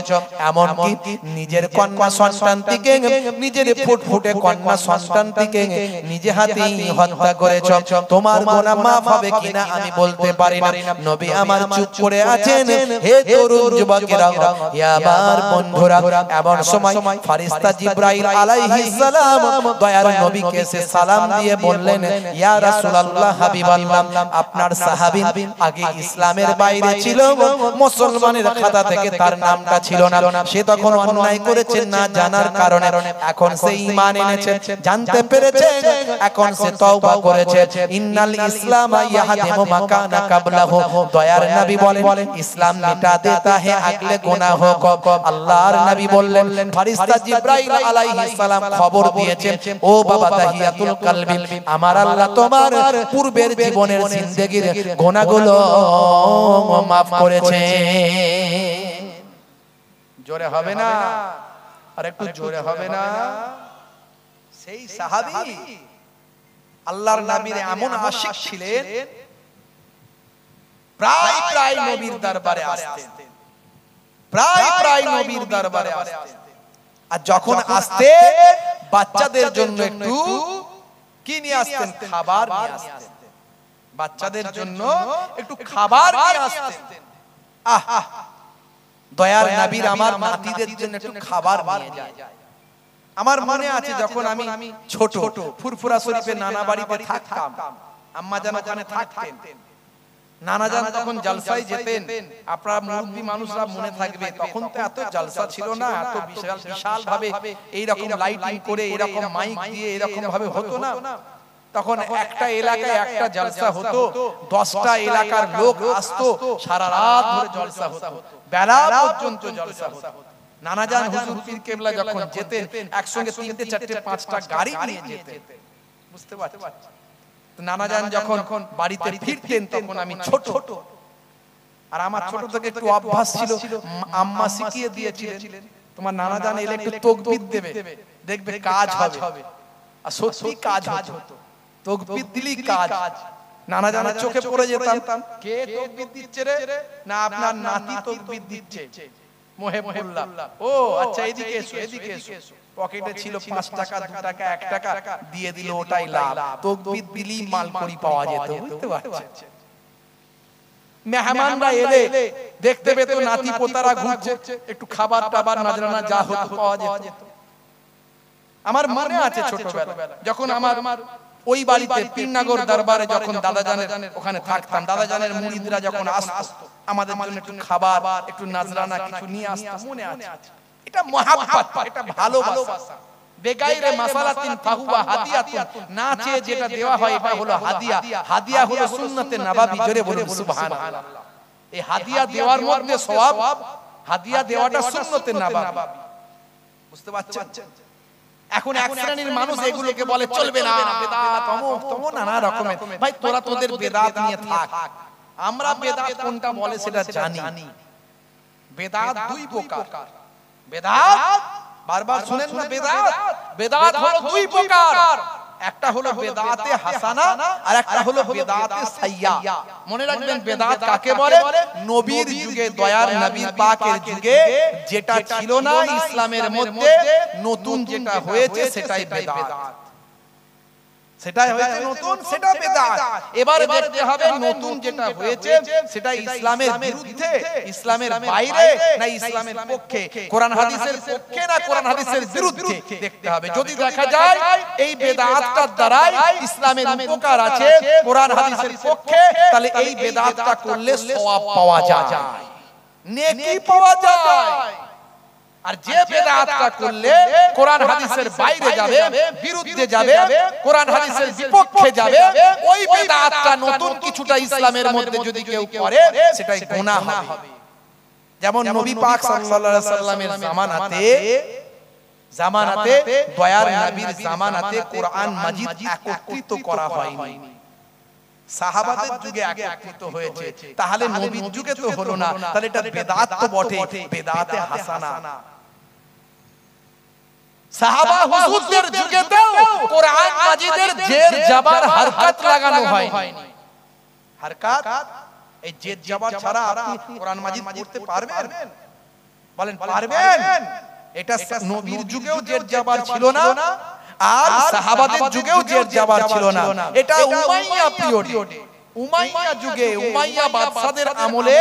[SPEAKER 1] এমন কি নিজের কন্যা সন্তানটিকে, নিজের ফুটফুটে কন্যা সন্তানটিকে নিজে হাতে হত্যা করেছো, তোমার গুনাহ maaf হবে কিনা আমি বলতে পারি না। নবী আমার চুপ করে আছেন। হে তরুণ যুবকেরা, আমার বন্ধুরা, এমন সময় ফেরেশতা জিবরাইল আলাইহিস সালাম দয়ার নবীকে এসে সালাম দিয়ে বললেন, ইয়া রাসূলুল্লাহ, হাবিবাল্লাহ, আপনার সাহাবী আগে ইসলামের বাইরে ছিল, মুসলমানের খাতা থেকে তার নামটা ছিল না, সে তখন অন্যায় করেছে না জানার কারণে, এখন সে ঈমান এনেছে, জানতে পেরেছে, এখন সে তওবা করেছে। ইন্নাল ইসলাম ইয়াহদিমু মা কানা কাবলাহু, দয়ার নবী বলেন ইসলাম মিটা দেতা হে আগলে গুনাহ কো। আল্লাহর নবী বললেন, ফেরেশতা জিবরাইল আলাইহিস সালাম খবর দিয়েছে, ও বাবা দাহিয়াতুল কালবি, আমার আল্লাহ তোমার পূর্বের জীবনের জিন্দেগীর গুনাহগুলো maaf করেছে। জোরে হবে না? আর একটু জোরে হবে না? সেই সাহাবী আল্লাহর নবীর এমন আশিক ছিলেন, প্রায় প্রায় নবীর দরবারে আসতেন, প্রায় প্রায় নবীর দরবারে আসতেন। আর যখন আসতেন, বাচ্চাদের জন্য একটু কি নিয়ে আসতেন? খাবার নিয়ে আসতেন। বাচ্চাদের জন্য একটু খাবার নিয়ে আসতেন। আহ, দয়ার নবীর আমার নাতিদের জন্য একটু খাবার নিয়ে যায়। আমার মনে আছে যখন আমি ছোট, ফুরফুরা শরীফে নানা বাড়িতে থাকতাম, আম্মা জান ওখানে থাকতেন, নানা জান তখন জলসায় যেতেন। আপনারা মুরব্বি মানুষরা মনে থাকবে, তখন তো এত জলসা ছিল না, এত বিশাল বিশাল ভাবে এইরকম লাইটিং করে, এরকম মাইক দিয়ে এরকম ভাবে হতো না। তখন একটা এলাকায় একটা জলসা হতো, 10টা এলাকার লোক আসতো, সারা রাত ধরে জলসা হতো, বেলা পর্যন্ত জলসা হতো। নানা জান হুজুর পীর কেবলা যখন যেতেন, একসঙ্গে 3টে 4টে 5টা গাড়ি নিয়ে যেতেন, বুঝতে পারছেন? নানা জান যখন বাড়িতে ফিরতেন, তখন আমি ছোট, আর আমার ছোট থেকে একটু অভ্যাস ছিল, আম্মা শিখিয়ে দিয়েছিলেন, তোমার নানা জান এলে একটু তাকবীর দেবে, দেখবে কাজ হবে। আর সত্যি কাজ হতো, তাকবীর দিলেই কাজ। নানা জানের চোখে পড়ে যেতাম, কে তাকবীর দিচ্ছে রে? না, আপনার নাতি তাকবীর দিচ্ছে, মুহিবুল্লাহ। ও আচ্ছা, এদিকে এসো, এদিকে এসো। পকেটে ছিল 5 টাকা, 2 টাকা, 1 টাকা, দিয়ে দিল, ওটাই লাভ। তাকবীর দিলেই মালকড়ি পাওয়া যেত, বুঝতে পারছেন? মেহমানরা এলে দেখতে পেত নাতি পোতারা ঘুরছে, একটু খাবার টাবার নাজরানা যা হতো পাওয়া যেত। আমার মনে আছে ছোটবেলা যখন আমার ওই বাড়িতে পীরনগর দরবারে যখন দাদাজানের ওখানে থাকতাম, দাদাজানের মুরিদরা যখন আসতো আমাদের জন্য একটু খাবার একটু নাজরানা কিছু নিয়ে আসতো, মনে আছে। এটা মহাব্বত, এটা ভালোবাসা। বেগাইরে মাসালাতিন ফাহুয়া হাদিয়াতুন, না চেয়ে যেটা দেওয়া হয় এটা হলো হাদিয়া। হাদিয়া হলো সুন্নতে নববী, জোরে বলুন সুবহানাল্লাহ। এই হাদিয়া দেওয়ার মধ্যে সওয়াব, হাদিয়া দেওয়াটা সুন্নতে নববী, বুঝতে পারছেন? এখন এক শ্রেণীর মানুষ এগুলোকে বলে চলবে না, বেদাত অমুক তমুক নানা রকমের। ভাই তোরা তোদের বেদাত নিয়ে থাক, আমরা বেদাত কোনটা বলে সেটা জানি। বেদাত দুই প্রকার। বেদাত বারবার শুনেন না, বেদাত হলো দুই প্রকার। একটা হলো বেদাতে হাসানা আর একটা হলো বেদাতে সাইয়্যা। মনে রাখবেন বেদাত কাকে বলে? নবীর যুগে, দয়ার নবী পাকের যুগে যেটা ছিল না ইসলামের মধ্যে, নতুন যেটা হয়েছে সেটাই বেদাত। সেটাই হয়েছে নতুন, সেটা বেদাত। এবারে দেখতে হবে নতুন যেটা হয়েছে সেটা ইসলামের বিরুদ্ধে, ইসলামের বাইরে না ইসলামের পক্ষে, কোরআন হাদিসের পক্ষে না কোরআন হাদিসের বিরুদ্ধে দেখতে হবে। যদি দেখা যায় এই বেদাতটার দ্বারাই ইসলামের উপকার আছে, কোরআন হাদিসের পক্ষে, তাহলে এই বেদাতটা করলে সওয়াব পাওয়া যায়, নেকি পাওয়া যায়। আর যে বেদাতটা করলে কোরআন হাদিসের বাইরে যাবে, বিরুদ্ধে যাবে, কোরআন হাদিসের বিপক্ষে যাবে, ওই বেদাতটা নতুন কিছুটা ইসলামের মধ্যে যদি কেউ করে সেটাই গুনাহ হবে। যেমন নবী পাক সাল্লাল্লাহু আলাইহি সাল্লামের জামানাতে দয়ার নবীর জামানাতে কোরআন মাজিদ একত্রিত করা হয়নি, সাহাবাদের যুগে একত্রিত হয়েছে। তাহলে নবীর যুগে তো হলো না, তাহলে এটা বেদাত তো বটে, বেদাতে হাসানা। সাহাবা হুজুরদের যুগেতেও কোরআন মাজিদের জের জাবার হরকত লাগানো হয়নি। হরকত, এই জের জাবার ছাড়া আপনি কোরআন মাজিদ পড়তে পারবেন? বলেন পারবেন? এটা নবীর যুগেও জের জাবার ছিল না, আর সাহাবাদের যুগেও জের জাবার ছিল না। এটা উমাইয়া পিরিয়ডে, উমাইয়া যুগে, উমাইয়া বাদশাদের আমলে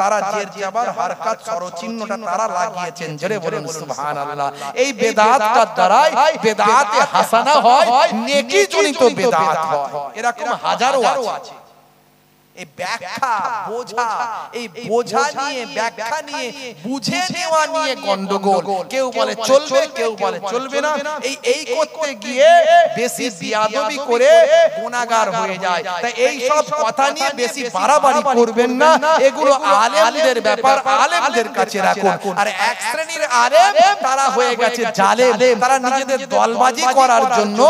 [SPEAKER 1] তারা জের জাবার হরকত স্বরচিহ্নটা তারা লাগিয়েছেন, জোরে বলুন সুবহানাল্লাহ। এই বেদাতটার দ্বারাই বেদাতে হাসানা হয়, নেকি জনিত বেদাত হয়। এরকম হাজারো আছে। এই ব্যাখ্যা বোঝা, এই বোঝা নিয়ে ব্যাখ্যা নিয়ে বুঝে নেওয়া নিয়ে গন্ডগোল। কেউ বলে চলবে, কেউ বলে চলবে না। এই করতে গিয়ে বেশি বিয়াদবি করে গুনাহগার হয়ে যায়। তাই এই সব কথা নিয়ে বেশি বাড়াবাড়ি করবেন না, এগুলো আলেমদের ব্যাপার, আলেমদের কাছে রাখুন। আর এক শ্রেণীর আলেম তারা হয়ে গেছে জালেম, তারা নিজেদের দলবাজি করার জন্য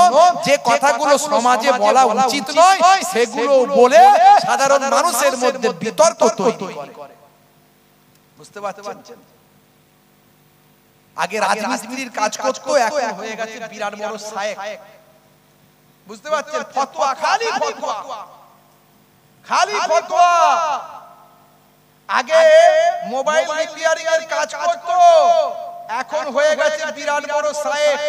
[SPEAKER 1] যে কথাগুলো সমাজে বলা উচিত নয় সেগুলো বলে সাধারণ মানুষের মধ্যে বিতর্ক তৈরি করে। বুঝতে পারছেন? আগে রাজমিস্ত্রির কাজ করতো, এখন হয়ে গেছে বিরাট বড় শায়েখ। বুঝতে পারছেন? ফতোয়া, খালি ফতোয়া, খালি ফতোয়া। আগে মোবাইল রিপেয়ারিং এর কাজ করতো, এখন হয়ে গেছে বিরাট বড় শায়েখ।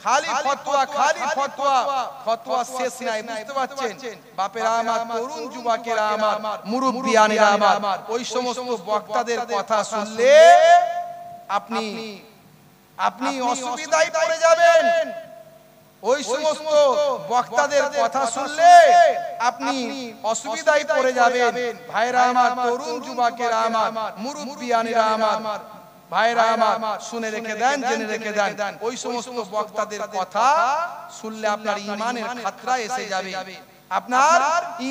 [SPEAKER 1] খালি ফতোয়া, খালি ফতোয়া, ফতোয়া শেষ নাই। বুঝতে পারছেন? বাপেরা আমার, তরুণ যুবকেরা আমার, মুরব্বিয়ানেরা আমার, ওই সমস্ত বক্তাদের কথা শুনলে আপনি অসুবিধায় পড়ে যাবেন। ওই সমস্ত বক্তাদের কথা শুনলে আপনি অসুবিধায় পড়ে যাবেন। ভাইরা আমার, তরুণ যুবকেরা আমার, মুরব্বিয়ানেরা আমার, ভাইরা আমার, শুনে রেখে দেন, জেনে রেখে দেন। ওই সমস্ত বক্তাদের কথা শুনলে আপনার ঈমানের খাতরা এসে যাবে, আপনার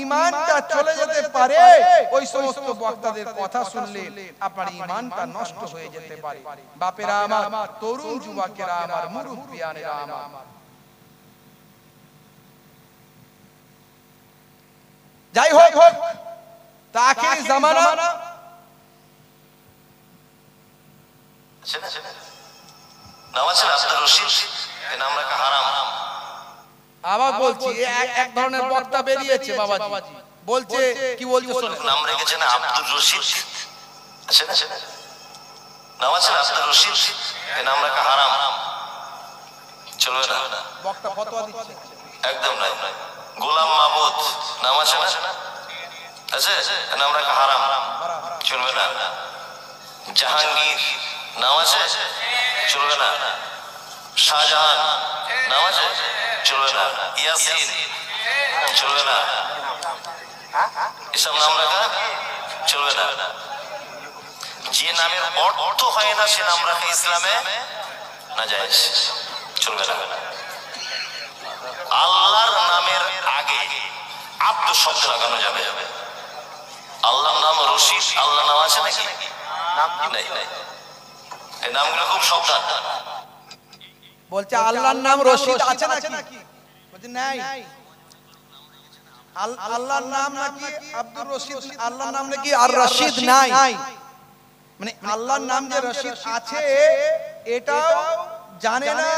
[SPEAKER 1] ঈমানটা চলে যেতে পারে। ওই সমস্ত বক্তাদের কথা শুনলে আপনার ঈমানটা নষ্ট হয়ে যেতে পারে। বাপেরা আমার, তরুণ যুবকেরা আমার, মুরব্বিয়ানেরা আমার, যাই হোক, তাকির জামানা আবার বলছি, এক ধরনের বক্তা বেরিয়েছে বাবাজি, বলছে কি বলছে
[SPEAKER 2] নাম রেখেছেন আব্দুর রশিদ, আছে না নাম আছে আব্দুর রশিদ, এই নাম রাখা হারাম, চলবে না।
[SPEAKER 1] বক্তা ফতোয়া দিচ্ছে
[SPEAKER 2] একদম নাই। গোলাম মাহমুদ নাম আছে না, আছে, নাম রাখা হারাম, চলবে না। জাহাঙ্গীর নাম আছে, চলবে না। শাহজাহান নাম আছে, চলবে না। ইয়াসিন চলবে না, এসব নাম রাখা চলবে না। যে নামের অর্থ হয় না সে নাম রাখা ইসলামে নাজায়েজ, চলবে না। আল্লাহর নামের আগে আব্দু শব্দ লাগানো যাবে। আল্লাহর নাম রশিদ, আল্লাহ নাম আছে নাকি? নাই। এই নামগুলো খুব সাবধান।
[SPEAKER 1] বলছে আল্লাহর নাম রশিদ আছে নাকি? বলছে নাই। আল্লাহর নাম নাকি আব্দুর রশিদ, আল্লাহর নাম নাকি আর রশিদ নাই। মানে আল্লাহর নাম যে রশিদ আছে এটাও জানে না,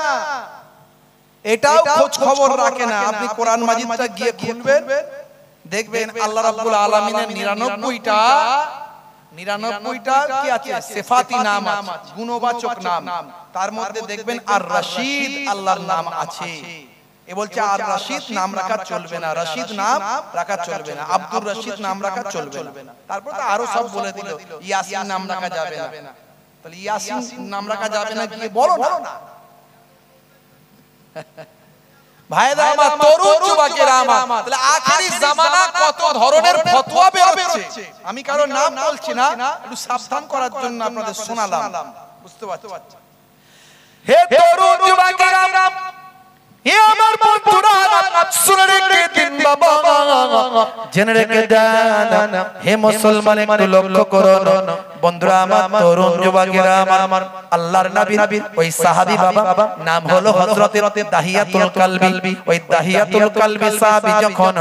[SPEAKER 1] এটাও খোঁজ খবর রাখে না। আপনি কোরআন মাজিদটা গিয়ে খুলবেন, দেখবেন আল্লাহ রাব্বুল আলামিনের 99টা কি আছে? সিফাতি নাম আছে, গুণবাচক নাম। তার মধ্যে দেখবেন আর রশিদ আল্লাহর নাম আছে। এ বলছে আর রশিদ নাম রাখা চলবে না, রশিদ নাম রাখা চলবে না, আব্দুর রশিদ নাম রাখা চলবে না। তারপর তো আরো সব বলে দিল, ইয়াসিন নাম রাখা যাবে না। তাহলে ইয়াসিন নাম রাখা যাবে না গিয়ে বলো না। ভাইরা আমার, তরুণ যুবকেরা আমার, তাহলে আখেরি জামানা কত ধরনের ফতোয়া বের হচ্ছে। আমি কারো নাম বলছি না, একটু সাবধান করার জন্য আপনাদের শোনালাম, বুঝতে পারছেন? হে তরুণ যুবকেরা, হে আমার বন্ধুরা, শুনে রেখে দিন বাবা, জেনে রেখে দেন। হে মুসলমান, একটু লক্ষ্য করুন বন্ধুরা আমার, তরুণ যুবকেরা আমার, আল্লাহর নবীর ওই সাহাবী বাবা নাম হলো হযরত দাহিয়াতুল কালবি। ওই দাহিয়াতুল কালবি সাহাবী যখন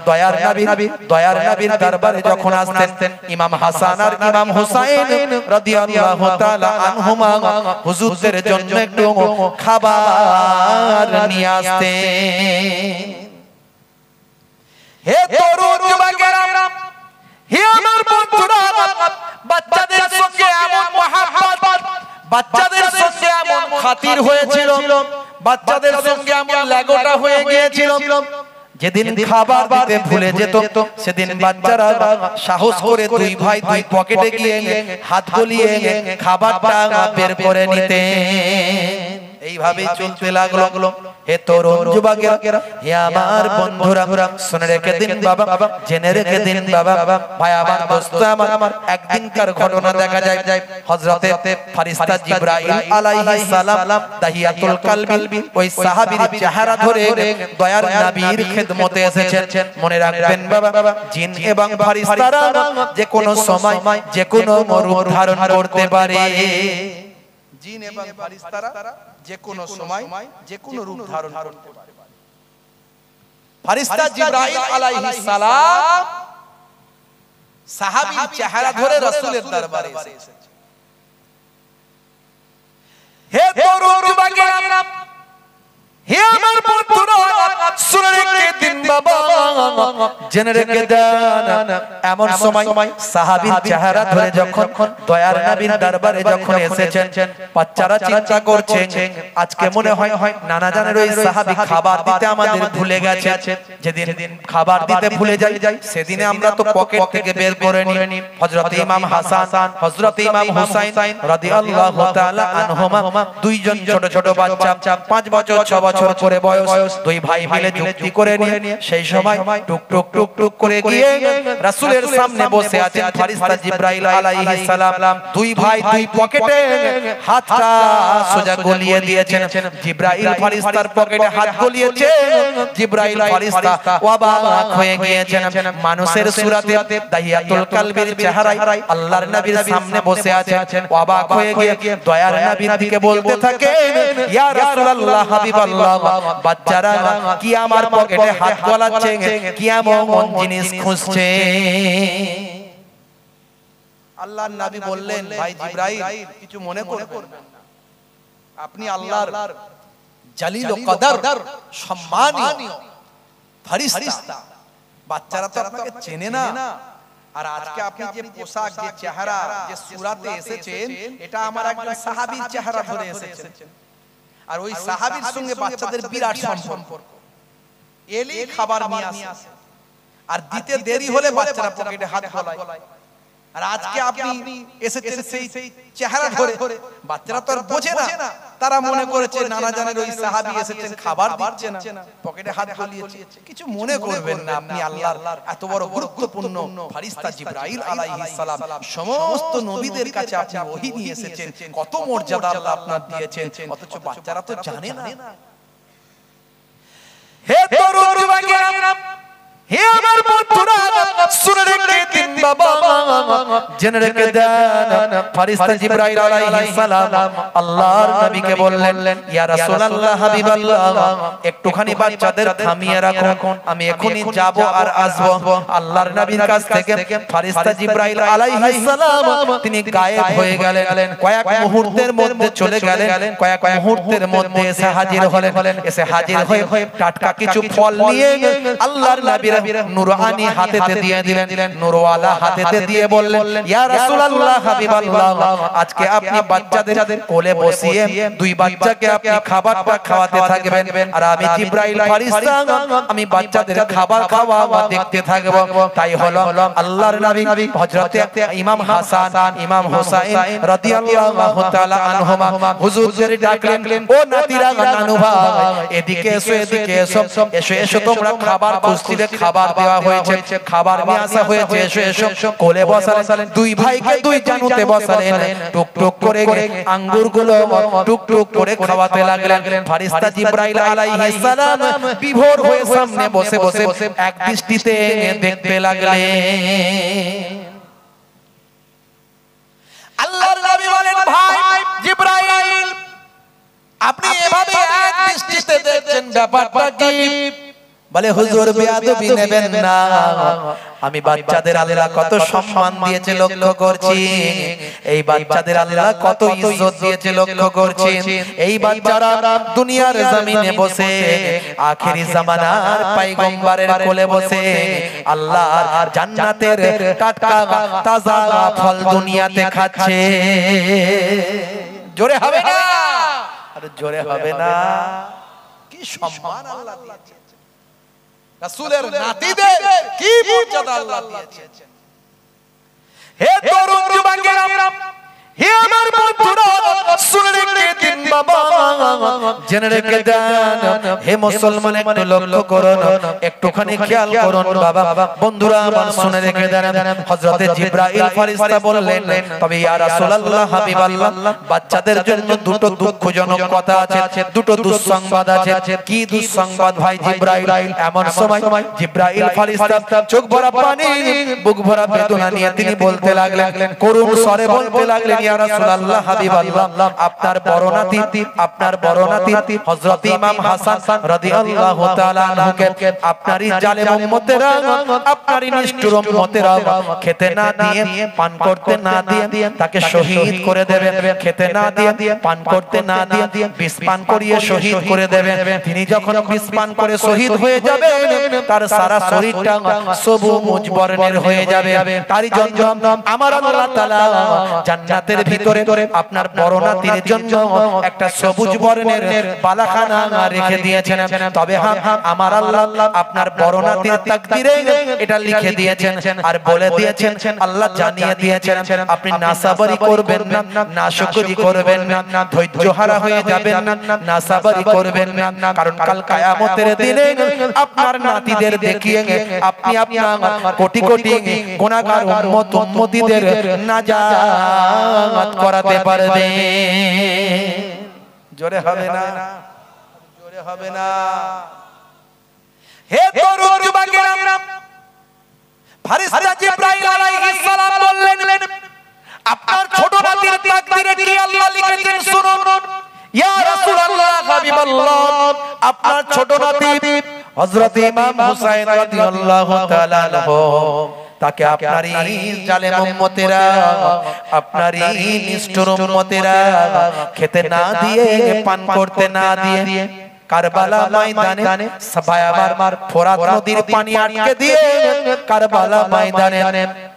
[SPEAKER 1] দয়ার নবীর দরবারে যখন আসতেন, ইমাম হাসান আর ইমাম হুসাইন রাদিয়াল্লাহু তাআলা আনহুমা হুজুরদের জন্য একটু খাবার নিয়ে আসতেন। হে তরুণ যুবকেরা, হে আমার বন্ধুরা, বাচ্চাদের সঙ্গে এমন মহব্বত, বাচ্চাদের সঙ্গে এমন খাতির হয়েছিল, বাচ্চাদের সঙ্গে এমন লাগোটা হয়ে গিয়েছিল, যেদিন খাবার দিতে ভুলে যেত সেদিন বাচ্চারা সাহস করে দুই ভাই দুই পকেটে গিয়ে হাত গলিয়ে খাবারটা বের করে নিতেন। এইভাবে চলতে লাগলো। হে তরুণ যুবকেরা, হে আমার বন্ধুরা, শুনে রেখে দিন বাবা, জেনে রেখে দিন বাবা, ভাই আমার, দোস্ত আমার, একদিনকার ঘটনা দেখা যায়। হযরতে ফেরেশতা জিবরাইল আলাইহিস সালাম দাহিয়াতুল কালবি ওই সাহাবীর চেহারা ধরে দয়ার নবীর খিদমতে এসেছেন। মনে রাখবেন বাবা, জিন এবং ফেরেশতারা যে কোনো সময় যে কোনো রূপ ধারণ করতে পারে। জিন এবং ফেরেশতারা যে কোনো সময় যে কোনো রূপ ধারণ করতে পারে। ফেরেশতা জিবরাইল আলাইহিস সালাম সাহাবীর চেহারা ধরে রাসূলের দরবারে এসেছেন। হে তরুণ যুবকেরা, হে আমার বন্ধুরা, শুনে রেখে দিন বাবা, জেনে রেখে দেন। এমন সময় সাহাবীর চেহারা ধরে যখন দয়ার নবীর দরবারে যখন এসেছেন, বাচ্চারা চিন্তা করছে আজকে মনে হয় নানা জানের ওই সাহাবী খাবার দিতে আমাদের ভুলে গেছে। যেদিন খাবার দিতে ভুলে যাই সেদিনে আমরা তো পকেট থেকে বের করে নিই হযরত ইমাম হাসান, হযরত ইমাম হুসাইন রাদিয়াল্লাহু তাআলা আনহুমা, দুইজন ছোট ছোট বাচ্চা, 5 বছর 6 বছর করে বয়স, দুই ভাই মিলে যুক্তি করে নিয়ে সেই সময় টুক টুক টুক টুক করে গিয়ে রাসূলের সামনে বসে আছেন ফেরেশতা জিবরাইল আলাইহিস সালাম। দুই ভাই দুই পকেটে হাতটা সোজা গলিয়ে দিয়েছেন। জিবরাইল ফেরেশতার পকেটে হাত গলিয়েছে, জিবরাইল ফেরেশতা অবাক হয়ে গিয়েছেন। মানুষের সূরাতে দাহিয়াতুল কালবির চেহারায় আল্লাহর নবীর সামনে বসে আছেন, অবাক হয়ে গিয়ে দয়ার নবীর দিকে বলতে থাকেন, ইয়া রাসূলুল্লাহ, হাবিবাল্লাহ, বাচ্চারা কি আমার পকেটে হাত গলাচ্ছে, কি এমন জিনিস খুঁজছে? আল্লাহর নবী বললেন, ভাই জিবরাইল, কিছু মনে করবেন না, আপনি আল্লাহর জালিল ও কদর সম্মানীয় ফেরেশতা, বাচ্চারা তো আপনাকে চেনে না। আর আজকে আপনি যে পোশাক, যে চেহারা, যে সূরাতে এসেছেন, এটা আমার একজন সাহাবীর চেহারা ধরে এসেছেন। আর ওই সাহাবীর সঙ্গে বাচ্চাদের বিরাট সম্পর্ক। এলেই খাবার নিয়ে আসে, আর দিতে দেরি হলে বাচ্চারা পকেটে হাত গলায়। আর আজকে আপনি এসেছেন সেই চেহারা ধরে, বাচ্চারা তো আর বোঝে না, তারা মনে করেছে নানা জানের ওই সাহাবী এসেছেন খাবার দিচ্ছে না, পকেটে হাত গলিয়েছে। কিছু মনে করবেন না, আপনি আল্লাহর এত বড় গুরুত্বপূর্ণ ফেরেশতা জিবরাইল আলাইহিস সালাম, সমস্ত নবীদের কাছে আপনি ওহী নিয়ে এসেছেন, কত মর্যাদা আল্লাহ আপনার দিয়েছেন, অথচ বাচ্চারা তো জানে না। হে তরুণ যুবকেরা, হে আমার বন্ধুরা, শুনে রেখে দিন বাবা, জেনে রেখে দেন, ফেরেশতা জিবরাইল আলাইহিস সালাম আল্লাহর নবীকে বললেন, ইয়া রাসূলুল্লাহ হাবিবাল্লাহ, একটুখানি বাচ্চাদের থামিয়ে রাখুন, আমি এখনি যাব আর আসব। আল্লাহর নবীর কাছ থেকে ফেরেশতা জিবরাইল আলাইহিস সালাম তিনি গায়েব হয়ে গেলেন, কয়েক মুহূর্তের মধ্যে চলে গেলেন, কয়েক মুহূর্তের মধ্যে এসে হাজির হলেন। এসে হাজির হয়ে টাটকা কিছু ফল নিয়ে আল্লাহর নবী নুরানি হাতেতে দিয়ে দিলেন, নুরওয়ালা হাতেতে দিয়ে বললেন, ইয়া রাসূলুল্লাহ হাবিবাল্লাহ, আজকে আপনি বাচ্চাদের কোলে বসিয়ে দুই বাচ্চাকে আপনি খাবারটা খাওয়াতে থাকবেন, আর আমি জিবরাইল ফেরেশতা আমি বাচ্চাদের খাবার খাওয়াবো, দেখতে থাকব। তাই হলো আল্লাহর নবী হযরতে ইমাম হাসান, ইমাম হুসাইন রাদিয়াল্লাহু তাআলা আনহুমা হুজুরদের ডাকলেন, ও নাতিরা, নানু ভাই, এদিকে এসো, এদিকে এসো, এসো এসো, তোমরা খাবার খুঁজছিলে, খাবার দেওয়া হয়েছে, খাবার নিয়ে আসা হয়েছে, এসো এসো। কোলে বসালেন, দুই ভাইকে দুই জানুতে বসালেন, টুক টুক করে আঙ্গুরগুলো টুক টুক করে খাওয়াতে লাগলেন। ফেরেশতা জিবরাইল আলাইহিস সালাম বিভোর হয়ে সামনে বসে বসে এক দৃষ্টিতে দেখতে লাগলেন। আল্লাহর নবী বলেন, ভাই জিবরাইল, আপনি এভাবে এক দৃষ্টিতে দেখছেন, ব্যাপারটা কি? বলে, হুজুর বেয়াদবি নেবেন না, আমি বাচ্চাদের আল্লাহ কত সম্মান দিয়েছে লক্ষ্য করছি, এই বাচ্চাদের আল্লাহ কত ইজ্জত দিয়েছে লক্ষ্য করছি। এই বাচ্চারা দুনিয়ার জমিনে বসে আখেরি জামানার পয়গম্বরের কোলে বসে আল্লাহর জান্নাতের টাটকা তাজা ফল দুনিয়াতে খাচ্ছে। জোরে হবে না? আরে জোরে হবে না? কি সম্মান আল্লাহ দিয়েছে, রাসূলের নাতিদের কি মর্যাদা আল্লাহ দিয়েছেন। হে তরুণ যুবকেরা, হে আমার বন্ধুরা, শুনে রেখে দিন বাবা, জেনে রেখে দেন, হে মুসলমান, একটু লক্ষ্য করুন, একটুখানি খেয়াল করুন বাবা, বন্ধুরা আমার, শুনে রেখে দেন। হযরতে জিবরাইল ফেরেশতা বললেন, তবে ইয়া রাসূলুল্লাহ হাবিবাল্লাহ, বাচ্চাদের জন্য দুটো দুঃখজনক কথা আছে, দুটো দুঃসংবাদ আছে। কি দুঃসংবাদ ভাই জিবরাইল? এমন সময় জিবরাইল ফেরেশতা চোখ ভরা পানি, বুক ভরা বেদনা নিয়ে তিনি বলতে লাগলেন, করুণ স্বরে বলতে লাগলেন, ইয়া রাসূলুল্লাহ হাবিবাল্লাহ, আপনার বড় নাতি হযরত ইমাম হাসান রাদিয়াল্লাহু তাআলা আনহুকে আপনারই জালেম উম্মতেরা, আপনারই নিষ্ঠুর উম্মতেরা খেতে না দিয়ে, পান করতে না দিয়ে তাকে শহীদ করে দেবে, খেতে না দিয়ে, পান করতে না দিয়ে বিষ পান করিয়ে শহীদ করে দেবে। তিনি যখন বিষ পান করে শহীদ হয়ে যাবেন, তার সারা শরীরটা সবুজ বর্ণের হয়ে যাবে। তারই জন্য আমার আল্লাহ তাআলা জান্নাতের ভিতরে আপনার বড় নাতির জন্য একটা সবুজ বর্ণের বালাখানা রেখে দিয়েছেন। তবে হ্যাঁ, আমার আল্লাহ আপনার বড় নাতির তাকদীরে এটা লিখে দিয়েছেন আর বলে দিয়েছেন, আল্লাহ জানিয়ে দিয়েছেন, আপনি নাসাবারি করবেন না, নাশুকরি করবেন না, ধৈর্যহারা হয়ে যাবেন না, নাসাবারি করবেন না, কারণ কাল কিয়ামতের দিনে আপনার নাতিদের দেখিয়ে আপনি আপনার কোটি কোটি গুনাহগার উম্মতিদের নাজাত করাতে পারবে। জোরে হবে না? জোরে হবে না? হে তরুণ যুবকেরা, ফেরেশতা জিবরাইল আলাইহিস সালাম বললেন, আপনার ছোট নাতির তাকদীরে কি আল্লাহ লিখেছেন শুনুন। ইয়া রাসূলুল্লাহ হাবিবাল্লাহ, আপনার ছোট নাতি হযরত ইমাম হুসাইন রাদিয়াল্লাহু তাআলা আনহু, তাকে আপনারই জালেম উম্মতেরা, আপনারই নিষ্ঠুর উম্মতেরা খেতে না দিয়ে, পান করতে না দিয়ে কারবালা ময়দানে সাবায়াবার ফোরাত নদীর পানি আটকে দিয়ে কারবালা ময়দানে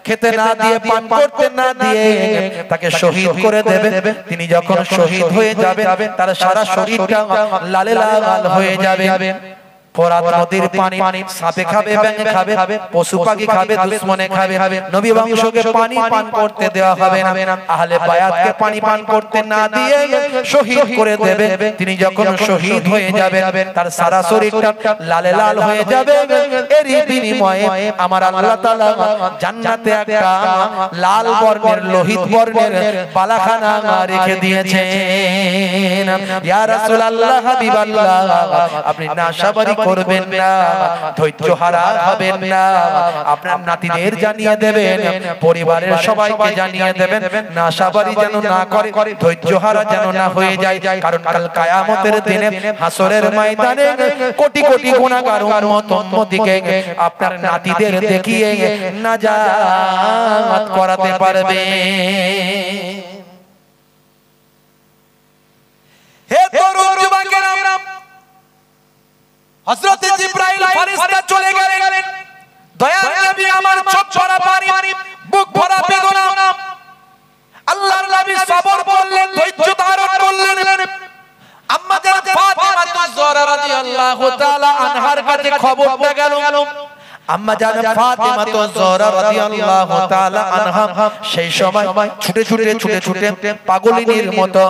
[SPEAKER 1] খেতে না দিয়ে, পান করতে না দিয়ে তাকে শহীদ করে দেবে। তিনি যখন শহীদ হয়ে যাবে, তার সারা শরীরটা লালে লাল হয়ে যাবে। ফোরাত নদীর পানি সাপে খাবে, ব্যাঙে খাবে, পশু পাখি খাবে, দুশমনে খাবে, নবী বংশকে পানি পান করতে দেওয়া হবে না। আহলে বায়াতকে পানি পান করতে না দিয়ে শহীদ করে দেবে। তিনি যখন শহীদ হয়ে যাবেন তার সারা শরীরটা লালে লাল হয়ে যাবে। এরই বিনিময়ে আমার আল্লাহ তাআলা জান্নাতে একটা লাল বর্ণের লোহিত বর্ণের বালাখানা রেখে দিয়েছেন। ইয়া রাসূলুল্লাহ, হাবিবাল্লাহ, আপনি নাশাবারি করবেন না, ধৈর্য হারা হবেন না। আপনার নাতিদের জানিয়ে দেবেন, পরিবারের সবাইকে জানিয়ে দেবেন, নাশাবারি যেন না করে, ধৈর্য হারা যেন না হয়ে যায়। কারণ কাল কিয়ামতের দিনে হাসরের ময়দানে কোটি কোটি গুনাহগার উম্মতকে আপনার নাতিদের দেখিয়ে নাজাত করাতে পারবে। হে তরুণ যুবকেরা, হযরত জিবরাইল ফেরেশতা চলে গেলেন। দয়ার নবী আমার চোখ ভরা পানি, বুক ভরা বেদনা। আল্লাহর নবী সবর করলেন, ধৈর্য ধারণ করলেন। আম্মা জান ফাতিমা তুজ-জোহরা রাদিয়াল্লাহু তাআলা আনহার কাছে খবরটা গেল। আম্মা জান ফাতিমা তুজ-জোহরা রাদিয়াল্লাহু তাআলা আনহা সেই সময় ছুটে ছুটে পাগলিনীর মতো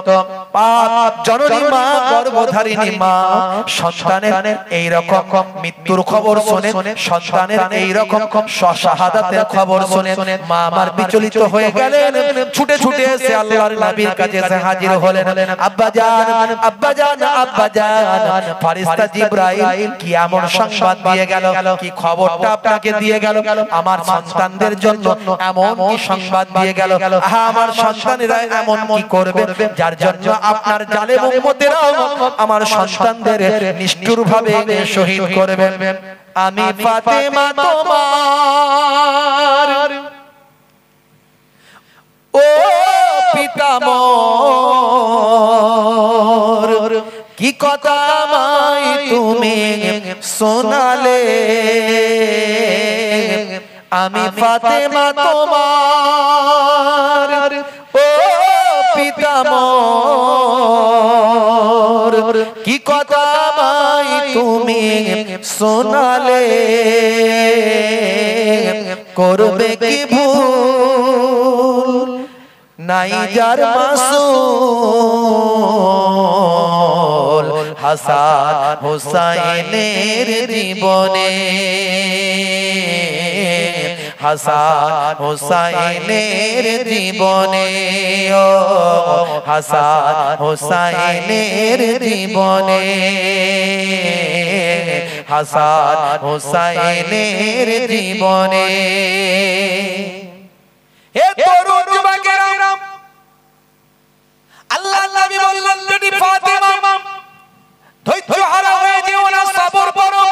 [SPEAKER 1] জননী মা, গর্ভধারিণী মা সন্তানের এই রকম মৃত্যুর খবর শুনে, সন্তানের এই রকম শাহাদাতের খবর শুনে মা আমার বিচলিত হয়ে গেলেন। ছুটে এসে আল্লাহর নবীর কাছে হাজির হলেন। আব্বা জান, আব্বা জান, আব্বা জান, ফেরেশতা জিবরাইল কি এমন সংবাদ দিয়ে গেল, কি খবরটা আপনাকে দিয়ে গেল? আমার সন্তানদের জন্য এমন কি সংবাদ দিয়ে গেল? আমার সন্তানেরা এমন কি করবে যার জন্য আপনার জালেম উম্মতেরা আমার সন্তানদের নিষ্ঠুরভাবে শহীদ করবে? আমি ফাতেমা তোমার ও পিতামহ, কি কথা আমায় তুমি শোনালে? আমি ফাতেমা তোমার ও পিতামহ, কি কথা আমায় তুমি শোনালে? করবে কি ভুল নাই যার মাসুল হাসান হুসাইনের জীবনে, হাসান হুসাইনের জীবনে, ও হাসান হুসাইনের জীবনে, হাসান হুসাইনের জীবনে। হে তরুণ যুবকেরা, আল্লাহর নবী বললেন, বেটি ফাতেমা ধৈর্য হারা হয়ে যেও না, সবর করো।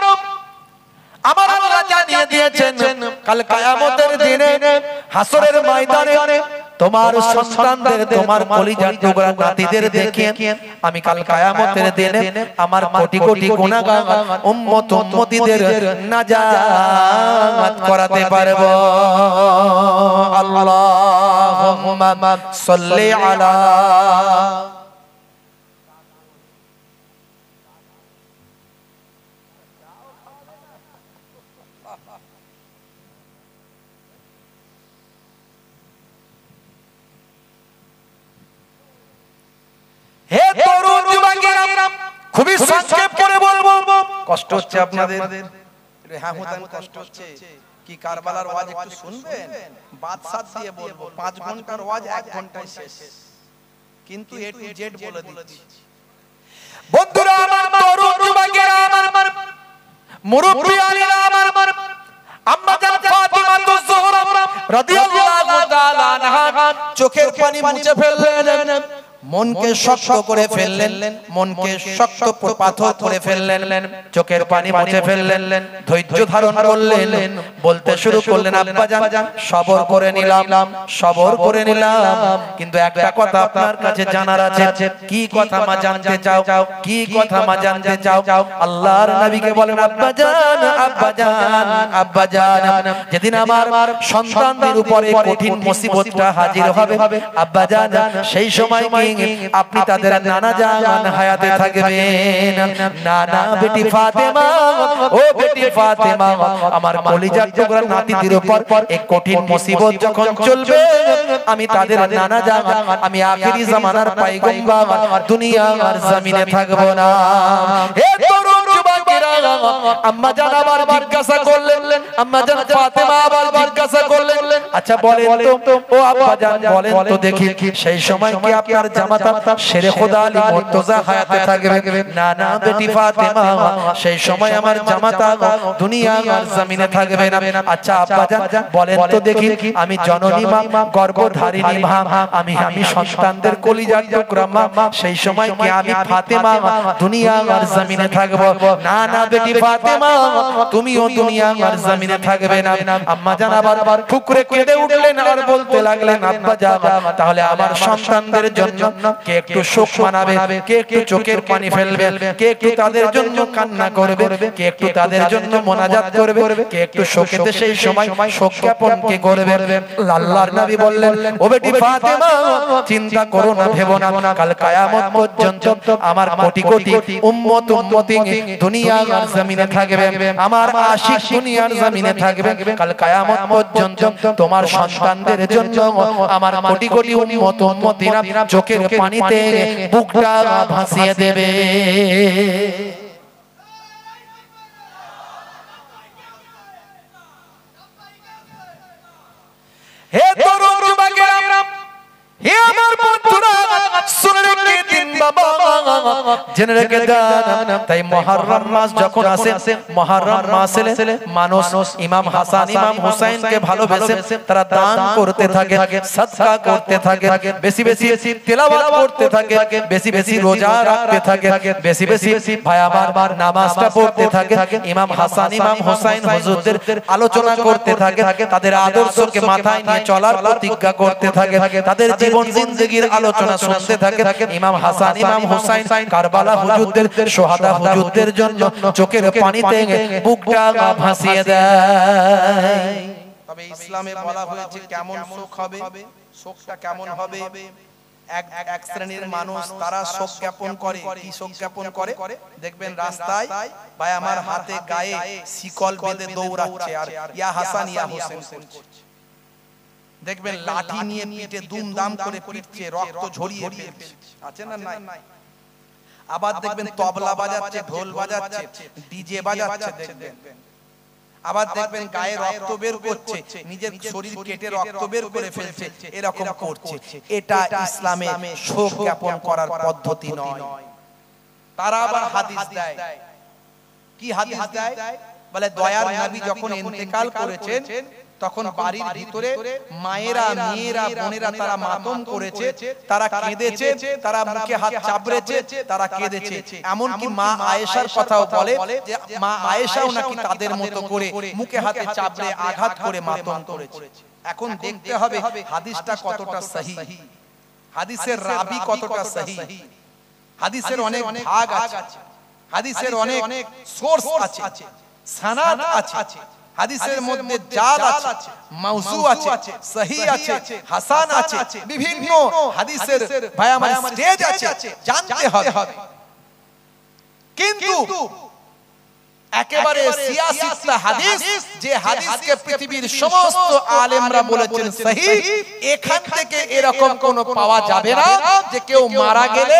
[SPEAKER 1] আমার আল্লাহ জানিয়ে দিয়েছেন কাল কিয়ামতের দিনে হাসরের ময়দানে তোমার সন্তানদের, তোমার কলিজার টুকরা নাতিদের দেখে আমি কাল কিয়ামতের দিনে আমার কোটি কোটি গুনাহগার উম্মত উম্মতিদের নাজাত করাতে পারবো। আল্লাহুম্মা সাল্লি আলা হে তরুণ যুবকেরা, খুবই সংক্ষেপ করে বলবো, কষ্ট হচ্ছে আপনাদের? হ্যাঁ হুদান কষ্ট হচ্ছে কি? কারবালার ওয়াজ একটু শুনবেন? বাদশাহ দিয়ে বলবো 5 ঘন্টার ওয়াজ 1 ঘন্টায় শেষ, কিন্তু এ টু জেড বলে দিচ্ছি। বন্ধুরা আমার, তরুণ যুবকেরা আমার, মুরব্বিয়ানেরা আমার, আম্মা জান ফাতিমা তুজ-জোহরা রাদিয়াল্লাহু তাআলা আনহা চোখের পানি মুছে ফেললেন, মনকে শক্ত করে ফেললেন, মনকে শক্ত পাথর করে ফেললেন, চোখের পানি মুছে ফেললেন, ধৈর্য ধারণ করলেন, বলতে শুরু করলেন, আব্বা জান সবর করে নিলাম, সবর করে নিলাম, কিন্তু একটা কথা আপনার কাছে জানার আছে। কি কথা মা জানতে চাও? কি কথা মা জানতে চাও? আল্লাহর নবীকে বলেন, আব্বা জান, আব্বা জান, আব্বা জান, যেদিন আমার সন্তানদের উপরে কঠিন মুসিবতটা হাজির হবে আব্বা জান, সেই সময় কি আপনি তাদের নানা জান হায়াতে থাকবেন। নানা বেটি ফাতেমা, ও বেটি ফাতেমা, আমার কলিজার টুকরা নাতিদের উপর এক কঠিন মুসিবত যখন চলবে, আমি তাদের নানা জান, আমি আখেরি জামানার পয়গম্বর দুনিয়ার জমিনে থাকবো না। হে তরুণ যুবকেরা, আম্মা জান আবার জিজ্ঞাসা করলেন, আম্মা জান ফাতেমা আবার জিজ্ঞাসা করলেন, আচ্ছা বলেন তো ও আব্বা জান, বলেন তো দেখি সেই সময় কি আপনার জামাতা শেরে খোদা আলী মুর্তজা হায়াতে থাকবে? না না বেটি ফাতেমা, সেই সময় আমার জামাতা দুনিয়ার জমিনে থাকবে না। আচ্ছা আব্বা জান বলেন তো দেখি, আমি জননী মা, গর্ভধারিণী মা, আমি সন্তানদের কলিজার টুকরা মা, সেই সময় কি আমি ফাতেমা দুনিয়ার জমিনে থাকবো? না না বেটি ফাতেমা, তুমিও দুনিয়ার জমিনে থাকবে না। আম্মা জান আবার ফুকরে কেঁদে উঠলেন আর বলতে লাগলেন, আব্বা জান তাহলে আমার সন্তানদের জন্য কে একটু শোক মানাবে, কে একটু চোখের পানি ফেলবে, কে একটু তাদের জন্য কান্না করবে, কে একটু তাদের জন্য মোনাজাত করবে, কে একটু শোকেতে সেই সময় শোক জ্ঞাপন কে করবে? আল্লাহর নবী বললেন, ও বেটি ফাতেমা চিন্তা করো না, ভেবো না, কাল কিয়ামত পর্যন্ত আমার কোটি কোটি উম্মত উম্মতি দুনিয়ার জমিনে থাকবে, আমার আশিক দুনিয়ার জমিনে থাকবে। কাল কিয়ামত পর্যন্ত তোমার সন্তানদের জন্য আমার কোটি কোটি উম্মত উম্মতিরা চোখের পানিতে বুকটা ভাসিয়ে দেবে। হে তরুণ যুবকেরা, হে আমার বন্ধুরা, শুনে রেখে দিন বাবা, জেনে রেখে দেন। তাই মুহররম মাস যখন আসে, মুহররম মাসে মানুষ ইমাম হাসান ইমাম হুসাইনকে ভালোবেসে তারা দান করতে থাকে, সাদকা করতে থাকে, বেশি বেশি তেলাওয়াত করতে থাকে, বেশি বেশি রোজা রাখতে থাকে, বেশি বেশি ভাই আমার নামাজটা পড়তে থাকে, ইমাম হাসান ইমাম হুসাইন হুজুরদের আলোচনা করতে থাকে, তাদের আদর্শকে মাথায় নিয়ে চলার প্রতিজ্ঞা করতে থাকে, তাদের জীবন জিন্দেগীর আলোচনা শুনতে থাকে। ইমাম হাসান ইমাম হুসাইন কারবালা হুজুরদের, সোহাদা হুজুরদের জন্য চোখের পানিতে বুকটা ভাসিয়ে দেয়। তবে ইসলামে বলা হয়েছে কেমন শোক হবে, শোকটা কেমন হবে। এক শ্রেণীর মানুষ তারা শোক জ্ঞাপন করে। কি শোক জ্ঞাপন করে? দেখবেন রাস্তায় ভাই আমার হাতে গায়ে শিকল বেঁধে দৌড়াচ্ছে আর ইয়া হাসান ইয়া হুসেন করছে। দেখবেন লাঠি নিয়ে পিঠে দুমদাম করে পিটছে, রক্ত ঝরিয়ে ফেলছে, আছে না নাই? আবার দেখবেন তবলা বাজাচ্ছে, ঢোল বাজাচ্ছে, ডিজে বাজাচ্ছে, দেখবেন। আবার দেখবেন গায়ে রক্ত বের করছে, নিজের শরীর কেটে রক্ত বের করে ফেলছে, এরকম করছে। এটা ইসলামে শোক জ্ঞাপন করার পদ্ধতি নয়। তারা আবার হাদিস দেয়। কি হাদিস দেয়? বলে দয়ার নবী যখন ইন্তেকাল করেছেন তখন বাড়ির ভিতরে মায়েরা, মেয়েরা, বোনেরা তারা মাতম করেছে, তারা কেঁদেছে, তারা মুখে হাত চাপড়েছে, তারা কেঁদেছে। এমনকি মা আয়েশার কথাও বলে যে মা আয়েশাও নাকি তাদের মতো করে মুখে হাতে চাপড়ে আঘাত করে মাতম করেছে। এখন দেখতে হবে হাদিসটা কতটা সহি, হাদিসের রাবি কতটা সহি। হাদিসের অনেক ভাগ আছে, হাদিসের অনেক সোর্স আছে, সানাদ আছে। হাদিসের মধ্যে জাল আছে, মাউজু আছে, সহি আছে, হাসান আছে, বিভিন্ন হাদিসের ভাই আমার স্টেজ আছে, জানতে হবে। কিন্তু একেবারে সিয়াসিতা হাদিস, যে হাদিসকে পৃথিবীর সমস্ত আলেমরা বলেছেন সহি, এখান থেকে এরকম কোন পাওয়া যাবে না যে কেউ মারা গেলে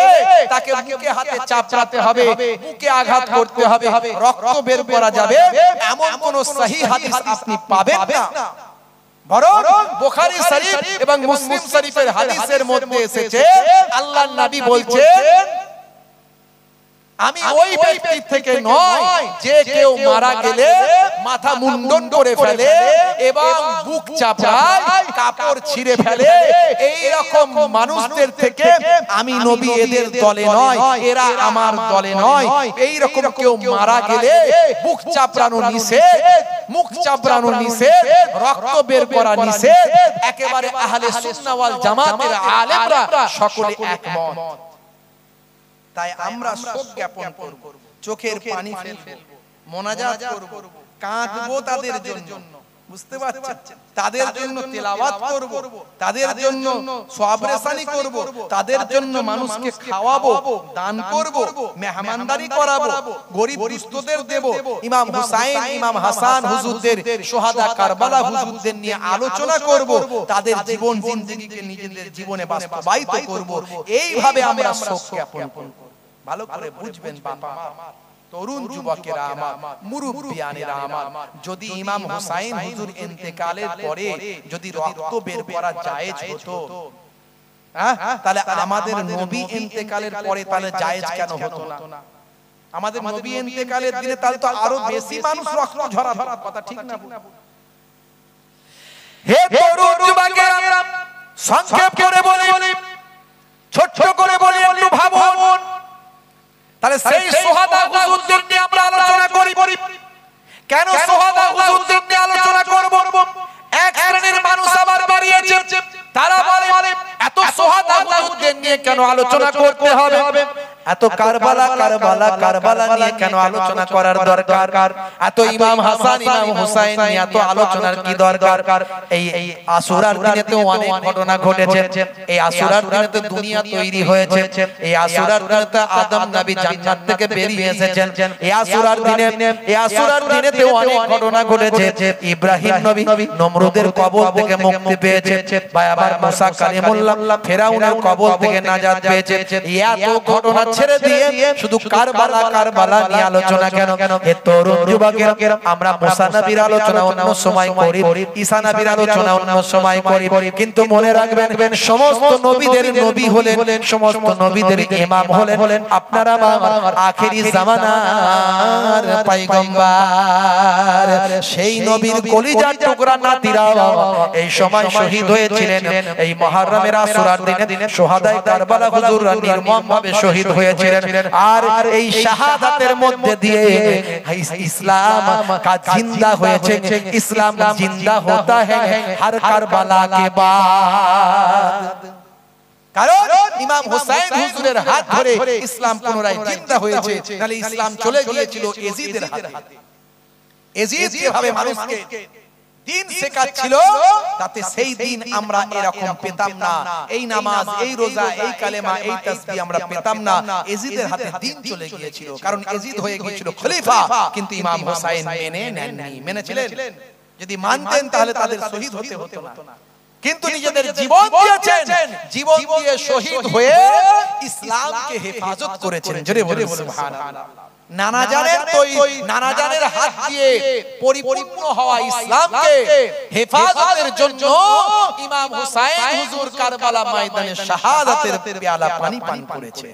[SPEAKER 1] তাকে বুকে হাতে চাপড়াতে হবে, বুকে আঘাত করতে হবে, রক্ত বের করা যাবে, এমন কোন সহি হাদিস আপনি পাবেন না। বরং বুখারী শরীফ এবং মুসলিম শরীফের হাদিসের মধ্যে এসেছে আল্লাহর নবী বলছেন, আমি ওই ব্যক্তি থেকে নয় যে কেউ মারা গেলে মাথা মুন্ডন করে ফেলে এবং বুক চাপড়ায়, কাপড় ছিঁড়ে ফেলে, এই রকম মানুষদের থেকে আমি নবী এদের দলে নয়, এরা আমার দলে নয়। এই রকম কেউ মারা গেলে বুক চাপড়ানো নিষেধ, মুখ চাপড়ানো নিষেধ, রক্ত বের করা নিষেধ। একেবারে আহলে সুন্নাহ ওয়াল জামাতের আলেমরা সকলে একমত। তাই আমরা শোক জ্ঞাপন করব, চোখের পানি ফেলব, মোনাজাত করব, কাঁদবো তাদের জন্য, বুঝতে পারছেন? তাদের জন্য তেলাওয়াত করব, তাদের জন্য সওয়াবরেসানি করব, তাদের জন্য মানুষকে খাওয়াবো, দান করব, মেহমানদারি করাবো, গরিব দুস্থদের দেব। ইমাম হুসাইন, ইমাম হাসান হুজুরদের, সোহাদা কারবালা হুজুরদের নিয়ে আলোচনা করব, তাদের জীবন জিন্দেগিকে নিজেদের জীবনে বাস্তবায়িত করব। এইভাবে আমরা শোক জ্ঞাপন করব। ভালো করে বুঝবেন বাবা, তরুণ যুবকেরা আমার, মুরব্বিয়ানেরা আমার, যদি ইমাম হুসাইন হুজুর ইন্তেকালের পরে যদি রক্ত বের করা জায়েজ হতো, তাহলে আমাদের নবী ইন্তেকালের পরে তাহলে জায়েজ কেন হতো না? আমাদের নবী ইন্তেকালের দিনে তাহলে তো আরো বেশি মানুষ রক্ত ঝরাতো, কথা ঠিক না? হে তরুণ যুবকেরা, সংক্ষেপ করে বলি, ছোট করে বলি, একটু ভাবুন। তাহলে সেই সোহাদা হুজুরদের নিয়ে আমরা আলোচনা করি। কেন সোহাদা হুজুরদের নিয়ে আলোচনা করব? এক শ্রেণীর মানুষ আবার বেরিয়েছে, তারা বলে এত সোহাদা হুজুরদের নিয়ে কেন আলোচনা করতে হবে? এত কারবালা কারবালা কারবালা নিয়ে কেন আলোচনা করার দরকার? এত ইমাম হাসান ইমাম হুসাইন নিয়ে এত আলোচনার কি দরকার? এই আশুরার দিনে তো অনেক ঘটনা ঘটেছে। এই আশুরার দিনে তো দুনিয়া তৈরি হয়েছে। এই আশুরার দিনে তো আদম নবী জান্নাত থেকে বেরিয়ে এসেছেন। এই আশুরার দিনে তো অনেক ঘটনা ঘটেছে। ইব্রাহিম নবী নমরুদের কবল থেকে মুক্তি পেয়েছে, ভাই আবার মুসা কালিমুল্লাহ ফেরাউনের কবল থেকে নাজাত পেয়েছে। এত ঘটনা ছেড়ে দিয়ে শুধু কারবালা কারবালা নিয়ে আলোচনা কেন? হে তরুণ যুবকেরা, আমরা মুসা নবীর আলোচনা অন্য সময় করি, ঈসা নবীর আলোচনা অন্য সময় করি, কিন্তু মনে রাখবেন সমস্ত নবীদের নবী হলেন, সমস্ত নবীদের ইমাম হলেন আপনারা আমার আখেরি জামানার পয়গম্বর। সেই নবীর কলিজার টুকরা নাতিরা এই সময় শহীদ হয়েছিলেন। এই মুহররমের আশুরার দিনে সোহাদায়ে কারবালা হুজুররা নির্মমভাবে শহীদ হয়েছিলেন। আর এই শাহাদাতের মধ্যে দিয়ে ইসলাম का जिंदा হয়েছে। ইসলাম जिंदा होता है हर কারবালা के बाद। কারণ ইমাম হুসাইন হুজুরের হাত ধরে ইসলাম পুনরায় জিন্দা হয়েছে, নালে ইসলাম চলে গিয়েছিল এজিদের হাতে। এজিদ যেভাবে মানুষকে দিন শেখাচ্ছিল, তাতে সেই দিন আমরা এরকম পেতাম না। এই নামাজ, এই রোজা, এই কালেমা, এই তাসবিহ আমরা পেতাম না। এজিদের হাতে দিন চলে গিয়েছিল, কারণ এজিদ হয়ে গিয়েছিল খলিফা, কিন্তু ইমাম হুসাইন মেনে নেননি। মেনেছিলেন? যদি মানতেন তাহলে তাদের শহীদ হতে হতো না, কিন্তু নিজেদের জীবন দিয়েছেন। জীবন দিয়ে শহীদ হয়ে ইসলামকে হেফাজত করেছেন। জোরে বলুন সুবহানাল্লাহ। নানাজানের হাত দিয়ে পরিপূর্ণ হওয়া ইসলামকে হেফাজতের জন্য ইমাম হুসাইন হুজুর কারবালা ময়দানে শাহাদাতের পেয়ালা পানি পান করেছে।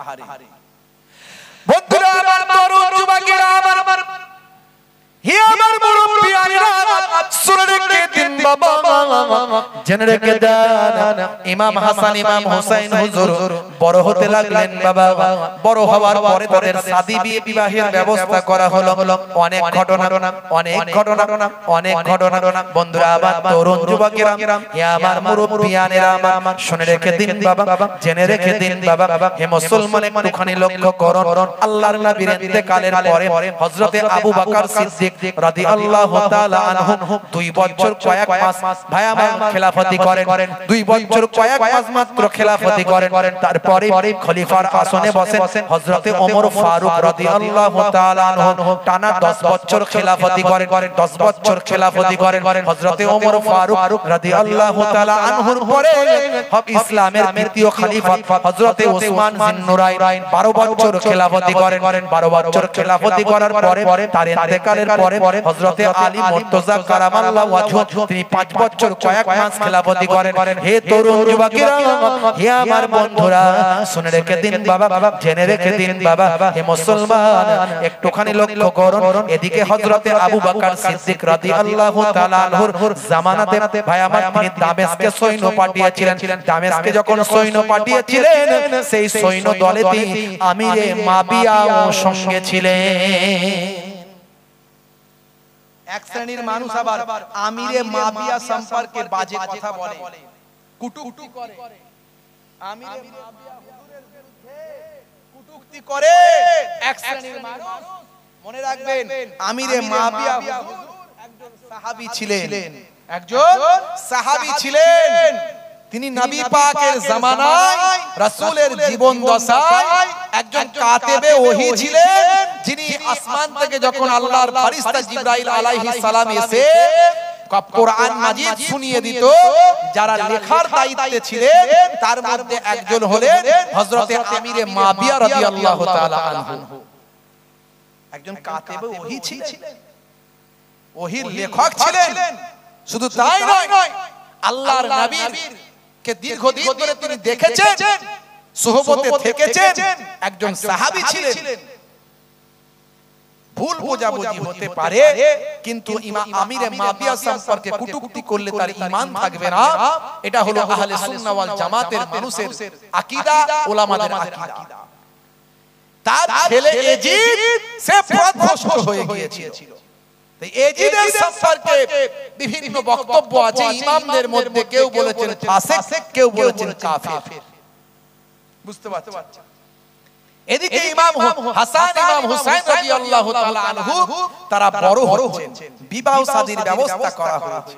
[SPEAKER 1] আহারে বন্ধুরা আমার, তরুণ যুবকেরা আমার, হে আমার মুরব্বিয়ানেরা, শুনে রেখে দিন বাবা, জেনে রেখে দেন। ইমাম হাসান ইমাম হুসাইন হুজুর বড় হতে লাগলেন বাবা। বড় হওয়ার পরে তাদের শাদী বিবাহের ব্যবস্থা করা হলো। অনেক ঘটনা। বন্ধুরা আমার, তরুণ যুবকেরা, হে আমার মুরব্বিয়ানেরা আমার, শুনে রেখে দিন বাবা, জেনে রেখে দিন বাবা। হে মুসলমান, একটুখানি লক্ষ্য করুন। আল্লাহর নবীর ইন্তেকালের পরে হযরতে আবু বকর সিদ্দিক রাদিয়াল্লাহু তাআলা আনহু 2 বছর কয়েক মাস ভাই আমার খেলাফতি করেন। 2 বছর কয়েক মাস মাত্র খেলাফতি করেন। তারপরে খলিফার আসনে বসেন হযরতে ওমর ফারুক রাদিয়াল্লাহু তাআলা আনহু। টানা 10 বছর খেলাফতি করেন। 10 বছর খেলাফতি করেন হযরতে ওমর ফারুক রাদিয়াল্লাহু তাআলা আনহুর পরে ইসলামের দ্বিতীয় খলিফা হযরতে ওসমান জিন্নুরাইন 12 বছর খেলাফতি করেন। 12 বছর খেলাফতি করার পরে তার ইন্তেকালের পরে হযরতে আলী মুর্তজা কারামাল্লাহু ওয়াজহু তিনি 5 বছর কয়েক মাস খেলাফতি করেন। হে তরুণ যুবকেরা, হে আমার বন্ধুরা, শুনে রেখে দিন বাবা, জেনে রেখে দিন বাবা। হে মুসলমান, একটুখানি লক্ষ্য করুন। এদিকে হযরতে আবু বকর সিদ্দিক রাদিয়াল্লাহু তাআলা আনহুর জামানাতে ভাই আমার তিনি দামেস্কে সৈন্য পাঠিয়েছিলেন। দামেস্কে যখন সৈন্য পাঠিয়েছিলেন, সেই সৈন্য দলেতে আমিরে মাবিয়াও সঙ্গে ছিলেন। এক শ্রেণীর মানুষ আবার আমিরে মাবিয়া সম্পর্কে বাজে কথা বলে, কটূক্তি করে। আমিরে মাবিয়া হুজুরের বিরুদ্ধে কটূক্তি করে এক শ্রেণীর মানুষ। মনে রাখবেন, আমিরে মাবিয়া হুজুর একজন সাহাবী ছিলেন, একজন সাহাবী ছিলেন। তিনি নবী পাকের জামানায় রাসূলের জীবন দশায় একজন কাতেবে ওহী ছিলেন, যিনি আসমান থেকে যখন আল্লাহর ফেরেশতা জিবরাইল আলাইহিস সালাম এসে কোরআন মাজিদ শুনিয়ে দিত, যারা লেখার দায়িত্বে ছিলেন তার মধ্যে একজন হলেন হযরতে আমিরে মাবিয়া রাদিয়াল্লাহু তাআলা আনহু। একজন কাতেবে ওহী ছিলেন, ওহীর লেখক ছিলেন। শুধু তাই নয়, আল্লাহর নবীর কে দীর্ঘদিন ধরে তিনি দেখেছেন, সুহবতে থেকেছেন, একজন সাহাবী ছিলেন। ভুল বোঝাবুঝি হতে পারে, কিন্তু ইমাম আমিরে মাবিয়া সম্পর্কে কটূক্তি করলে তার ঈমান থাকবে না। এটা হলো আহলে সুন্নাহ ওয়াল জামাতের মানুষের আকীদা, উলামাদের আকীদা। তার ছেলে এজিদ সে পথভ্রষ্ট হয়ে গিয়েছিল। এজিদের সম্পর্কে বিভিন্ন বক্তব্য আছে ইমামদের মধ্যে। কেউ বলেছেন ফাসিক, কেউ বলেছেন কাফির। বুঝতে পারছেন? এদিকে ইমাম হাসান, ইমাম হুসাইন রাদিয়াল্লাহু তাআলা আনহু তারা বড় হচ্ছেন, বিবাহ শাদীর ব্যবস্থা করা হয়েছে।